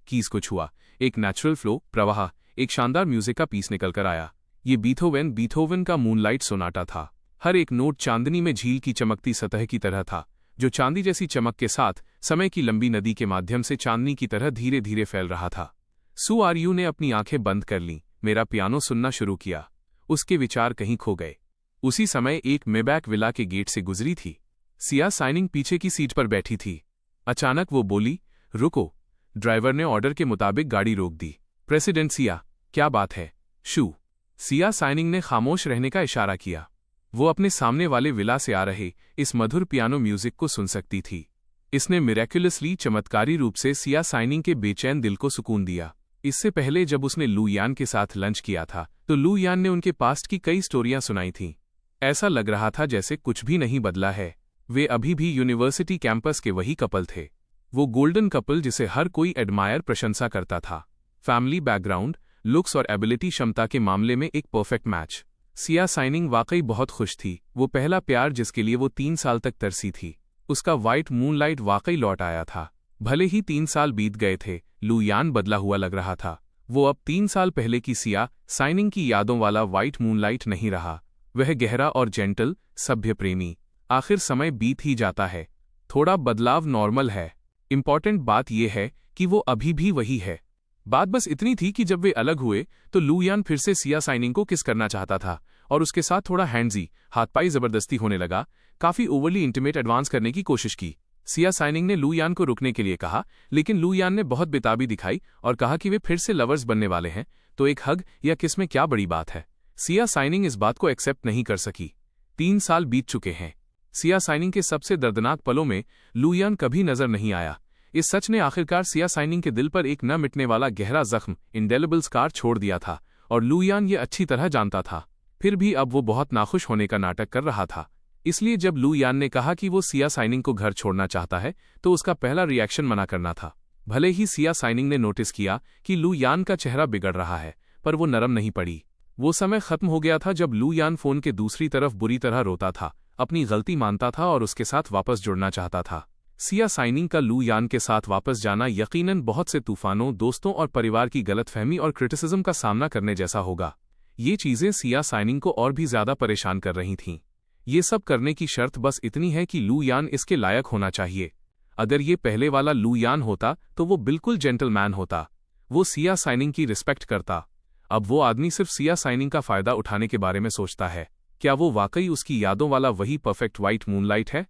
कीज को छुआ। एक नेचुरल फ्लो, प्रवाह, एक शानदार म्यूजिक का पीस निकल कर आया। ये बीथोवन का मूनलाइट सोनाटा था। हर एक नोट चांदनी में झील की चमकती सतह की तरह था, जो चांदी जैसी चमक के साथ समय की लंबी नदी के माध्यम से चांदनी की तरह धीरे धीरे फैल रहा था। सू आरयू ने अपनी आंखें बंद कर लीं, मेरा पियानो सुनना शुरू किया। उसके विचार कहीं खो गए। उसी समय एक मेबैक विला के गेट से गुजरी थी। सिया साइनिंग पीछे की सीट पर बैठी थी। अचानक वो बोली, रुको। ड्राइवर ने ऑर्डर के मुताबिक गाड़ी रोक दी। प्रेसिडेंट सिया, क्या बात है? शू। सिया साइनिंग ने खामोश रहने का इशारा किया। वो अपने सामने वाले विला से आ रहे इस मधुर पियानो म्यूजिक को सुन सकती थी। इसने मिरेक्युलसली चमत्कारी रूप से सिया साइनिंग के बेचैन दिल को सुकून दिया। इससे पहले जब उसने लू यान के साथ लंच किया था तो लू यान ने उनके पास्ट की कई स्टोरियां सुनाई थीं। ऐसा लग रहा था जैसे कुछ भी नहीं बदला है। वे अभी भी यूनिवर्सिटी कैंपस के वही कपल थे। वो गोल्डन कपल जिसे हर कोई एडमायर प्रशंसा करता था। फैमिली बैकग्राउंड, लुक्स और एबिलिटी क्षमता के मामले में एक परफेक्ट मैच। सिया साइनिंग वाकई बहुत खुश थी। वो पहला प्यार जिसके लिए वो 3 साल तक तरसी थी, उसका व्हाइट मूनलाइट वाकई लौट आया था। भले ही 3 साल बीत गए थे, लू यान बदला हुआ लग रहा था। वो अब 3 साल पहले की सिया साइनिंग की यादों वाला व्हाइट मूनलाइट नहीं रहा। वह गहरा और जेंटल, सभ्य प्रेमी। आखिर समय बीत ही जाता है, थोड़ा बदलाव नॉर्मल है। इंपॉर्टेंट बात यह है कि वो अभी भी वही है। बात बस इतनी थी कि जब वे अलग हुए तो लू यान फिर से सिया साइनिंग को किस करना चाहता था और उसके साथ थोड़ा हैंड्जी, हाथ-पाई जबरदस्ती होने लगा। काफी ओवरली इंटीमेट एडवांस करने की कोशिश की। सिया साइनिंग ने लू यान को रुकने के लिए कहा, लेकिन लू यान ने बहुत बेताबी दिखाई और कहा कि वे फिर से लवर्स बनने वाले हैं, तो एक हग या किस में क्या बड़ी बात है। सिया साइनिंग इस बात को एक्सेप्ट नहीं कर सकी। 3 साल बीत चुके हैं। सिया साइनिंग के सबसे दर्दनाक पलों में लू यान कभी नजर नहीं आया। इस सच ने आखिरकार सिया साइनिंग के दिल पर एक न मिटने वाला गहरा जख्म, इंडेलिबल स्कार छोड़ दिया था और लू यान ये अच्छी तरह जानता था। फिर भी अब वो बहुत नाखुश होने का नाटक कर रहा था। इसलिए जब लू यान ने कहा कि वो सिया साइनिंग को घर छोड़ना चाहता है तो उसका पहला रिएक्शन मना करना था। भले ही सिया साइनिंग ने नोटिस किया कि लू यान का चेहरा बिगड़ रहा है, पर वो नरम नहीं पड़ी। वो समय खत्म हो गया था जब लू यान फोन के दूसरी तरफ बुरी तरह रोता था, अपनी गलती मानता था और उसके साथ वापस जुड़ना चाहता था। सिया साइनिंग का लू यान के साथ वापस जाना यकीनन बहुत से तूफानों, दोस्तों और परिवार की गलतफहमी और क्रिटिसिज्म का सामना करने जैसा होगा। ये चीजें सिया साइनिंग को और भी ज्यादा परेशान कर रही थीं। ये सब करने की शर्त बस इतनी है कि लू यान इसके लायक होना चाहिए। अगर ये पहले वाला लू यान होता तो वो बिल्कुल जेंटलमैन होता। वो सिया साइनिंग की रिस्पेक्ट करता। अब वो आदमी सिर्फ सिया साइनिंग का फायदा उठाने के बारे में सोचता है। क्या वो वाकई उसकी यादों वाला वही परफेक्ट व्हाइट मूनलाइट है?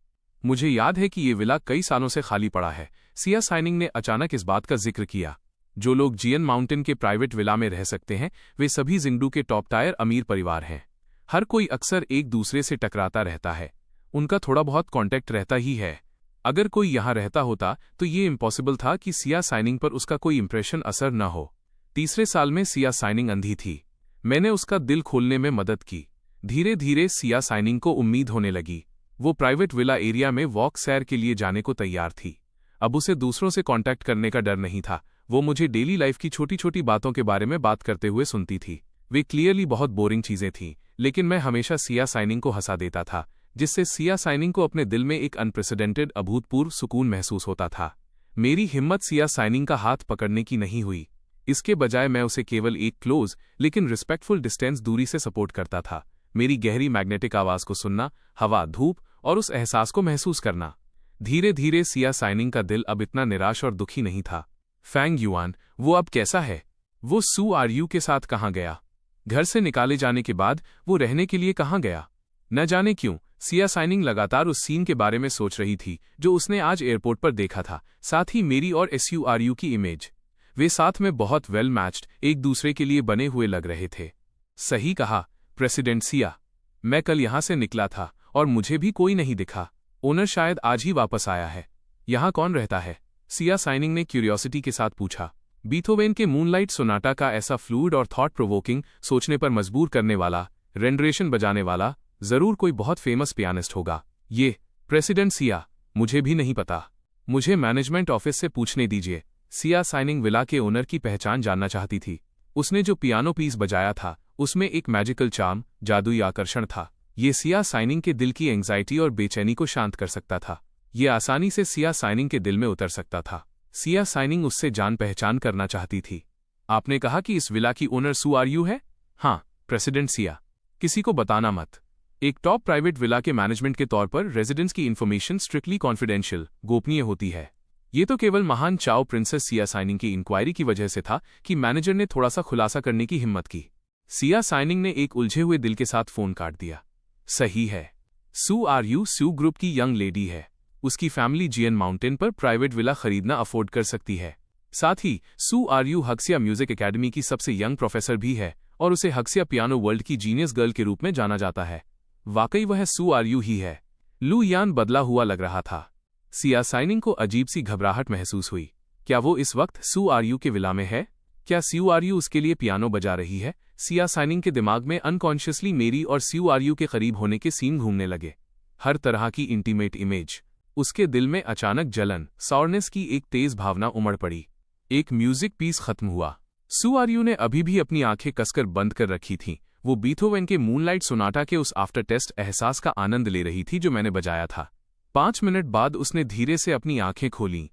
मुझे याद है कि ये विला कई सालों से खाली पड़ा है। सिया साइनिंग ने अचानक इस बात का जिक्र किया। जो लोग जियन माउंटेन के प्राइवेट विला में रह सकते हैं वे सभी जिंगडू के टॉप टायर अमीर परिवार हैं। हर कोई अक्सर एक दूसरे से टकराता रहता है। उनका थोड़ा बहुत कांटेक्ट रहता ही है। अगर कोई यहाँ रहता होता तो ये इम्पॉसिबल था कि सिया साइनिंग पर उसका कोई इंप्रेशन असर न हो। तीसरे साल में सिया साइनिंग अंधी थी। मैंने उसका दिल खोलने में मदद की। धीरे धीरे सिया साइनिंग को उम्मीद होने लगी। वो प्राइवेट विला एरिया में वॉक सैर के लिए जाने को तैयार थी। अब उसे दूसरों से कांटेक्ट करने का डर नहीं था। वो मुझे डेली लाइफ की छोटी छोटी बातों के बारे में बात करते हुए सुनती थी। वे क्लियरली बहुत बोरिंग चीजें थीं, लेकिन मैं हमेशा सिया साइनिंग को हंसा देता था, जिससे सिया साइनिंग को अपने दिल में एक अनप्रेसिडेंटेड, अभूतपूर्व सुकून महसूस होता था। मेरी हिम्मत सिया साइनिंग का हाथ पकड़ने की नहीं हुई। इसके बजाय मैं उसे केवल एक क्लोज लेकिन रिस्पेक्टफुल डिस्टेंस दूरी से सपोर्ट करता था। मेरी गहरी मैग्नेटिक आवाज को सुनना, हवा, धूप और उस एहसास को महसूस करना। धीरे धीरे सिया साइनिंग का दिल अब इतना निराश और दुखी नहीं था। फैंग युआन, वो अब कैसा है? वो सू आरयू के साथ कहाँ गया? घर से निकाले जाने के बाद वो रहने के लिए कहाँ गया? न जाने क्यों सिया साइनिंग लगातार उस सीन के बारे में सोच रही थी जो उसने आज एयरपोर्ट पर देखा था, साथ ही मेरी और SURU की इमेज। वे साथ में बहुत वेल मैच्ड, एक दूसरे के लिए बने हुए लग रहे थे। सही कहा प्रेसिडेंट सिया। मैं कल यहां से निकला था और मुझे भी कोई नहीं दिखा। ओनर शायद आज ही वापस आया है। यहाँ कौन रहता है? सिया साइनिंग ने क्यूरियोसिटी के साथ पूछा। बीथोवेन के मूनलाइट सोनाटा का ऐसा फ्लूइड और थॉट प्रोवोकिंग, सोचने पर मजबूर करने वाला, रेंडरेशन बजाने वाला जरूर कोई बहुत फेमस पियानिस्ट होगा। ये प्रेसिडेंट सिया, मुझे भी नहीं पता। मुझे मैनेजमेंट ऑफिस से पूछने दीजिए। सिया साइनिंग विला के ओनर की पहचान जानना चाहती थी। उसने जो पियानो पीस बजाया था उसमें एक मैजिकल चार्म, जादुई आकर्षण था। ये सिया साइनिंग के दिल की एंग्जाइटी और बेचैनी को शांत कर सकता था। ये आसानी से सिया साइनिंग के दिल में उतर सकता था। सिया साइनिंग उससे जान पहचान करना चाहती थी। आपने कहा कि इस विला की ओनर सू आर यू है? हाँ, प्रेसिडेंट सिया। किसी को बताना मत। एक टॉप प्राइवेट विला के मैनेजमेंट के तौर पर रेजिडेंट्स की इन्फॉर्मेशन स्ट्रिक्टली कॉन्फिडेंशियल, गोपनीय होती है। ये तो केवल महान चाओ प्रिंसेस सिया साइनिंग की इंक्वायरी की वजह से था कि मैनेजर ने थोड़ा सा खुलासा करने की हिम्मत की। सिया साइनिंग ने एक उलझे हुए दिल के साथ फोन काट दिया। सही है, सू आर यू सू ग्रुप की यंग लेडी है। उसकी फैमिली जियन माउंटेन पर प्राइवेट विला खरीदना अफोर्ड कर सकती है। साथ ही सू आर यू हक्सिया म्यूजिक एकेडमी की सबसे यंग प्रोफेसर भी है और उसे हक्सिया पियानो वर्ल्ड की जीनियस गर्ल के रूप में जाना जाता है। वाकई वह सू आर यू ही है। लू यान बदला हुआ लग रहा था। सिया साइनिंग को अजीब सी घबराहट महसूस हुई। क्या वो इस वक्त सू आर यू के विला में है? क्या सू आर यू उसके लिए पियानो बजा रही है? सिया साइनिंग के दिमाग में अनकॉन्शियसली मेरी और सू आर यू के करीब होने के सीन घूमने लगे। हर तरह की इंटीमेट इमेज। उसके दिल में अचानक जलन, सॉरनेस की एक तेज भावना उमड़ पड़ी। एक म्यूजिक पीस खत्म हुआ। सू आर यू ने अभी भी अपनी आंखें कसकर बंद कर रखी थीं। वो बीथोवेन के मूनलाइट सोनाटा के उस आफ्टर टेस्ट एहसास का आनंद ले रही थी जो मैंने बजाया था। 5 मिनट बाद उसने धीरे से अपनी आंखें खोलीं।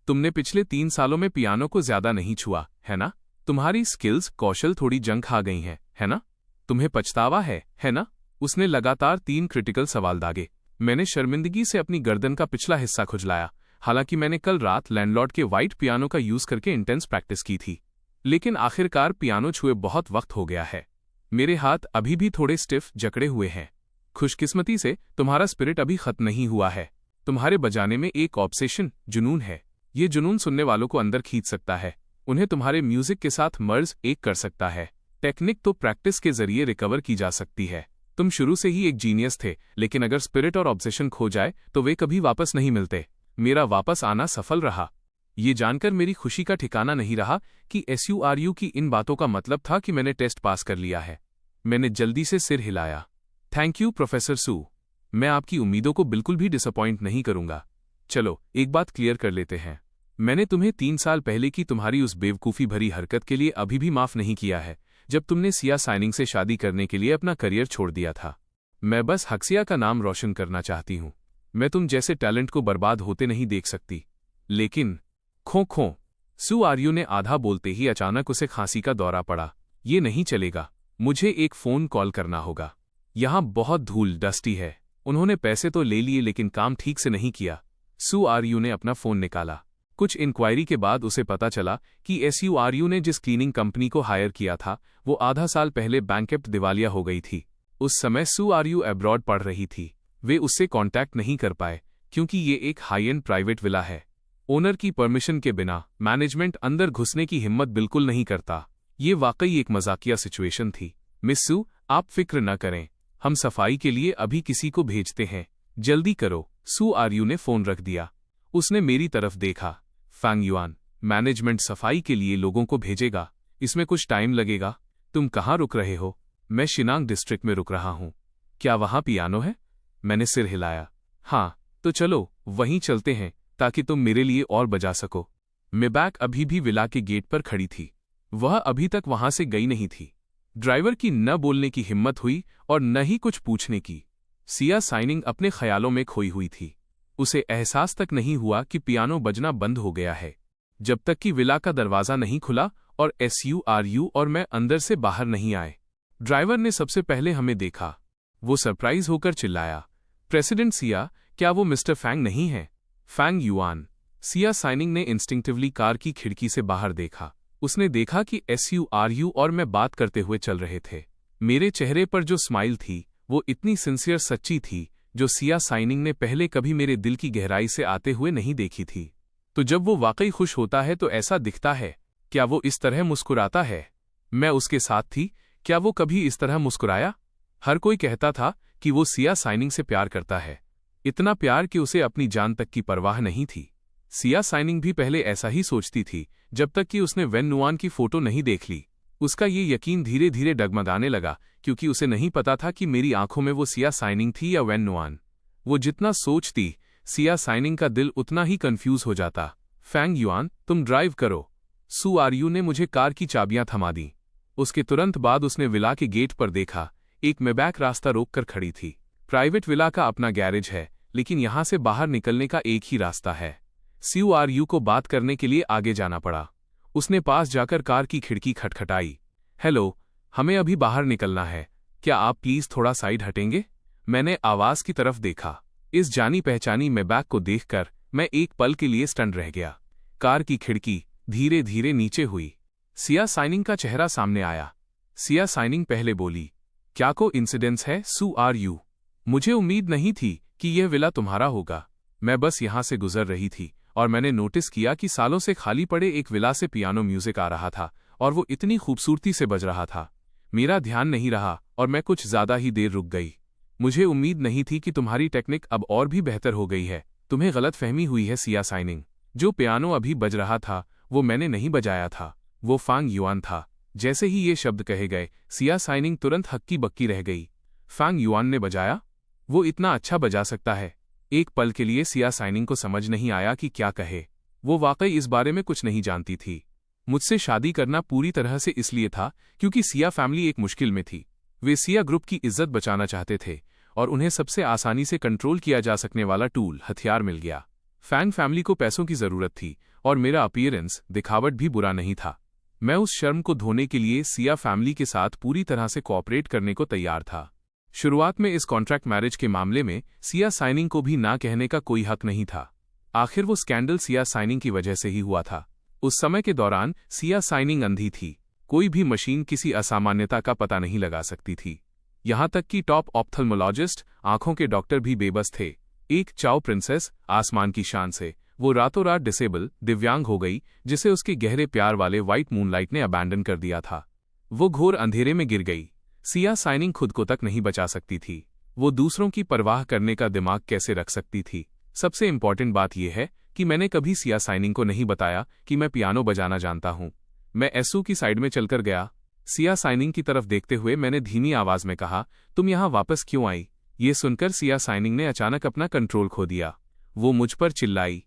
तुमने पिछले 3 सालों में पियानो को ज्यादा नहीं छुआ, है ना? तुम्हारी स्किल्स, कौशल थोड़ी जंग खा गई हैं, है ना? तुम्हें पछतावा है ना? उसने लगातार 3 क्रिटिकल सवाल दागे। मैंने शर्मिंदगी से अपनी गर्दन का पिछला हिस्सा खुजलाया। हालांकि मैंने कल रात लैंडलॉर्ड के व्हाइट पियानो का यूज करके इंटेंस प्रैक्टिस की थी, लेकिन आखिरकार पियानो छुए बहुत वक्त हो गया है। मेरे हाथ अभी भी थोड़े स्टिफ जकड़े हुए हैं। खुशकिस्मती से तुम्हारा स्पिरिट अभी खत्म नहीं हुआ है। तुम्हारे बजाने में एक ऑब्सेशन, जुनून है। ये जुनून सुनने वालों को अंदर खींच सकता है, उन्हें तुम्हारे म्यूजिक के साथ मर्ज एक कर सकता है। टेक्निक तो प्रैक्टिस के जरिए रिकवर की जा सकती है। तुम शुरू से ही एक जीनियस थे, लेकिन अगर स्पिरिट और ऑब्सेशन खो जाए तो वे कभी वापस नहीं मिलते। मेरा वापस आना सफल रहा। ये जानकर मेरी खुशी का ठिकाना नहीं रहा कि SURU की इन बातों का मतलब था कि मैंने टेस्ट पास कर लिया है। मैंने जल्दी से सिर हिलाया। थैंक यू प्रोफेसर सू। मैं आपकी उम्मीदों को बिल्कुल भी डिसअपॉइंट नहीं करूंगा। चलो एक बात क्लियर कर लेते हैं। मैंने तुम्हें 3 साल पहले की तुम्हारी उस बेवकूफ़ी भरी हरकत के लिए अभी भी माफ़ नहीं किया है, जब तुमने सिया साइनिंग से शादी करने के लिए अपना करियर छोड़ दिया था। मैं बस हक्सिया का नाम रोशन करना चाहती हूँ। मैं तुम जैसे टैलेंट को बर्बाद होते नहीं देख सकती। लेकिन खो SURU ने आधा बोलते ही अचानक उसे खांसी का दौरा पड़ा। ये नहीं चलेगा, मुझे एक फ़ोन कॉल करना होगा। यहाँ बहुत धूल डस्टी है। उन्होंने पैसे तो ले लिए लेकिन काम ठीक से नहीं किया। SURU ने अपना फ़ोन निकाला। कुछ इंक्वायरी के बाद उसे पता चला कि SURU ने जिस क्लीनिंग कंपनी को हायर किया था वो आधा साल पहले बैंकरप्ट दिवालिया हो गई थी। उस समय SURU अब्रॉड पढ़ रही थी। वे उससे कांटेक्ट नहीं कर पाए क्योंकि ये एक हाई एंड प्राइवेट विला है। ओनर की परमिशन के बिना मैनेजमेंट अंदर घुसने की हिम्मत बिल्कुल नहीं करता। ये वाकई एक मजाकिया सिचुएशन थी। मिस सू, आप फिक्र न करें, हम सफाई के लिए अभी किसी को भेजते हैं। जल्दी करो। SURU ने फ़ोन रख दिया। उसने मेरी तरफ देखा। फैंग युआन, मैनेजमेंट सफाई के लिए लोगों को भेजेगा, इसमें कुछ टाइम लगेगा। तुम कहाँ रुक रहे हो? मैं शिनांग डिस्ट्रिक्ट में रुक रहा हूँ। क्या वहाँ पियानो है? मैंने सिर हिलाया। हाँ, तो चलो वहीं चलते हैं ताकि तुम मेरे लिए और बजा सको। मिबैक अभी भी विला के गेट पर खड़ी थी। वह अभी तक वहां से गई नहीं थी। ड्राइवर की न बोलने की हिम्मत हुई और न ही कुछ पूछने की। सिया साइनिंग अपने ख्यालों में खोई हुई थी। उसे एहसास तक नहीं हुआ कि पियानो बजना बंद हो गया है, जब तक कि विला का दरवाज़ा नहीं खुला और SURU और मैं अंदर से बाहर नहीं आए। ड्राइवर ने सबसे पहले हमें देखा। वो सरप्राइज होकर चिल्लाया, प्रेसिडेंट सिया, क्या वो मिस्टर फैंग नहीं है? Fang Yuan. सिया साइनिंग ने इंस्टिंक्टिवली कार की खिड़की से बाहर देखा। उसने देखा कि SURU और मैं बात करते हुए चल रहे थे। मेरे चेहरे पर जो स्माइल थी वो इतनी सिंसियर सच्ची थी जो सिया साइनिंग ने पहले कभी मेरे दिल की गहराई से आते हुए नहीं देखी थी। तो जब वो वाकई खुश होता है तो ऐसा दिखता है। क्या वो इस तरह मुस्कुराता है? मैं उसके साथ थी, क्या वो कभी इस तरह मुस्कुराया? हर कोई कहता था कि वो सिया साइनिंग से प्यार करता है, इतना प्यार कि उसे अपनी जान तक की परवाह नहीं थी। सिया साइनिंग भी पहले ऐसा ही सोचती थी जब तक कि उसने वेन नुआन की फोटो नहीं देख ली। उसका ये यकीन धीरे धीरे डगमगाने लगा क्योंकि उसे नहीं पता था कि मेरी आंखों में वो सिया साइनिंग थी या वेन नुआन। वो जितना सोचती, सिया साइनिंग का दिल उतना ही कंफ्यूज हो जाता। फैंग युआन, तुम ड्राइव करो। SURU ने मुझे कार की चाबियां थमा दी। उसके तुरंत बाद उसने विला के गेट पर देखा। एक मैबैक रास्ता रोककर खड़ी थी। प्राइवेट विला का अपना गैरेज है, लेकिन यहां से बाहर निकलने का एक ही रास्ता है। CURU को बात करने के लिए आगे जाना पड़ा। उसने पास जाकर कार की खिड़की खटखटाई। हेलो, हमें अभी बाहर निकलना है, क्या आप प्लीज थोड़ा साइड हटेंगे? मैंने आवाज की तरफ देखा। इस जानी पहचानी मैबैक को देखकर मैं एक पल के लिए स्टन रह गया। कार की खिड़की धीरे धीरे नीचे हुई। सिया साइनिंग का चेहरा सामने आया। सिया साइनिंग पहले बोली, क्या को इंसिडेंस है CURU? मुझे उम्मीद नहीं थी कि यह विला तुम्हारा होगा। मैं बस यहां से गुजर रही थी और मैंने नोटिस किया कि सालों से खाली पड़े एक विला से पियानो म्यूजिक आ रहा था और वो इतनी खूबसूरती से बज रहा था। मेरा ध्यान नहीं रहा और मैं कुछ ज्यादा ही देर रुक गई। मुझे उम्मीद नहीं थी कि तुम्हारी टेक्निक अब और भी बेहतर हो गई है। तुम्हें गलत फहमी हुई है सिया साइनिंग। जो पियानो अभी बज रहा था वो मैंने नहीं बजाया था, वो फांग युआन था। जैसे ही ये शब्द कहे गए, सिया साइनिंग तुरंत हक्की बक्की रह गई। फांग युआन ने बजाया? वो इतना अच्छा बजा सकता है? एक पल के लिए सिया साइनिंग को समझ नहीं आया कि क्या कहे। वो वाकई इस बारे में कुछ नहीं जानती थी। मुझसे शादी करना पूरी तरह से इसलिए था क्योंकि सिया फैमिली एक मुश्किल में थी। वे सिया ग्रुप की इज्जत बचाना चाहते थे और उन्हें सबसे आसानी से कंट्रोल किया जा सकने वाला टूल, हथियार मिल गया। फैंग फैमिली को पैसों की जरूरत थी और मेरा अपीयरेंस, दिखावट भी बुरा नहीं था। मैं उस शर्म को धोने के लिए सिया फैमिली के साथ पूरी तरह से कोऑपरेट करने को तैयार था। शुरुआत में इस कॉन्ट्रैक्ट मैरिज के मामले में सिया साइनिंग को भी ना कहने का कोई हक नहीं था। आखिर वो स्कैंडल सिया साइनिंग की वजह से ही हुआ था। उस समय के दौरान सिया साइनिंग अंधी थी। कोई भी मशीन किसी असामान्यता का पता नहीं लगा सकती थी। यहां तक कि टॉप ऑप्थल्मोलॉजिस्ट, आंखों के डॉक्टर भी बेबस थे। एक चाओ प्रिंसेस, आसमान की शान से, वो रातों रात डिसेबल, दिव्यांग हो गई, जिसे उसके गहरे प्यार वाले व्हाइट मूनलाइट ने अबैंडन कर दिया था। वो घोर अंधेरे में गिर गई। सिया साइनिंग खुद को तक नहीं बचा सकती थी। वो दूसरों की परवाह करने का दिमाग कैसे रख सकती थी? सबसे इंपॉर्टेंट बात यह है कि मैंने कभी सिया साइनिंग को नहीं बताया कि मैं पियानो बजाना जानता हूं। मैं एसू की साइड में चलकर गया। सिया साइनिंग की तरफ देखते हुए मैंने धीमी आवाज में कहा, तुम यहां वापस क्यों आई? ये सुनकर सिया साइनिंग ने अचानक अपना कंट्रोल खो दिया। वो मुझ पर चिल्लाई,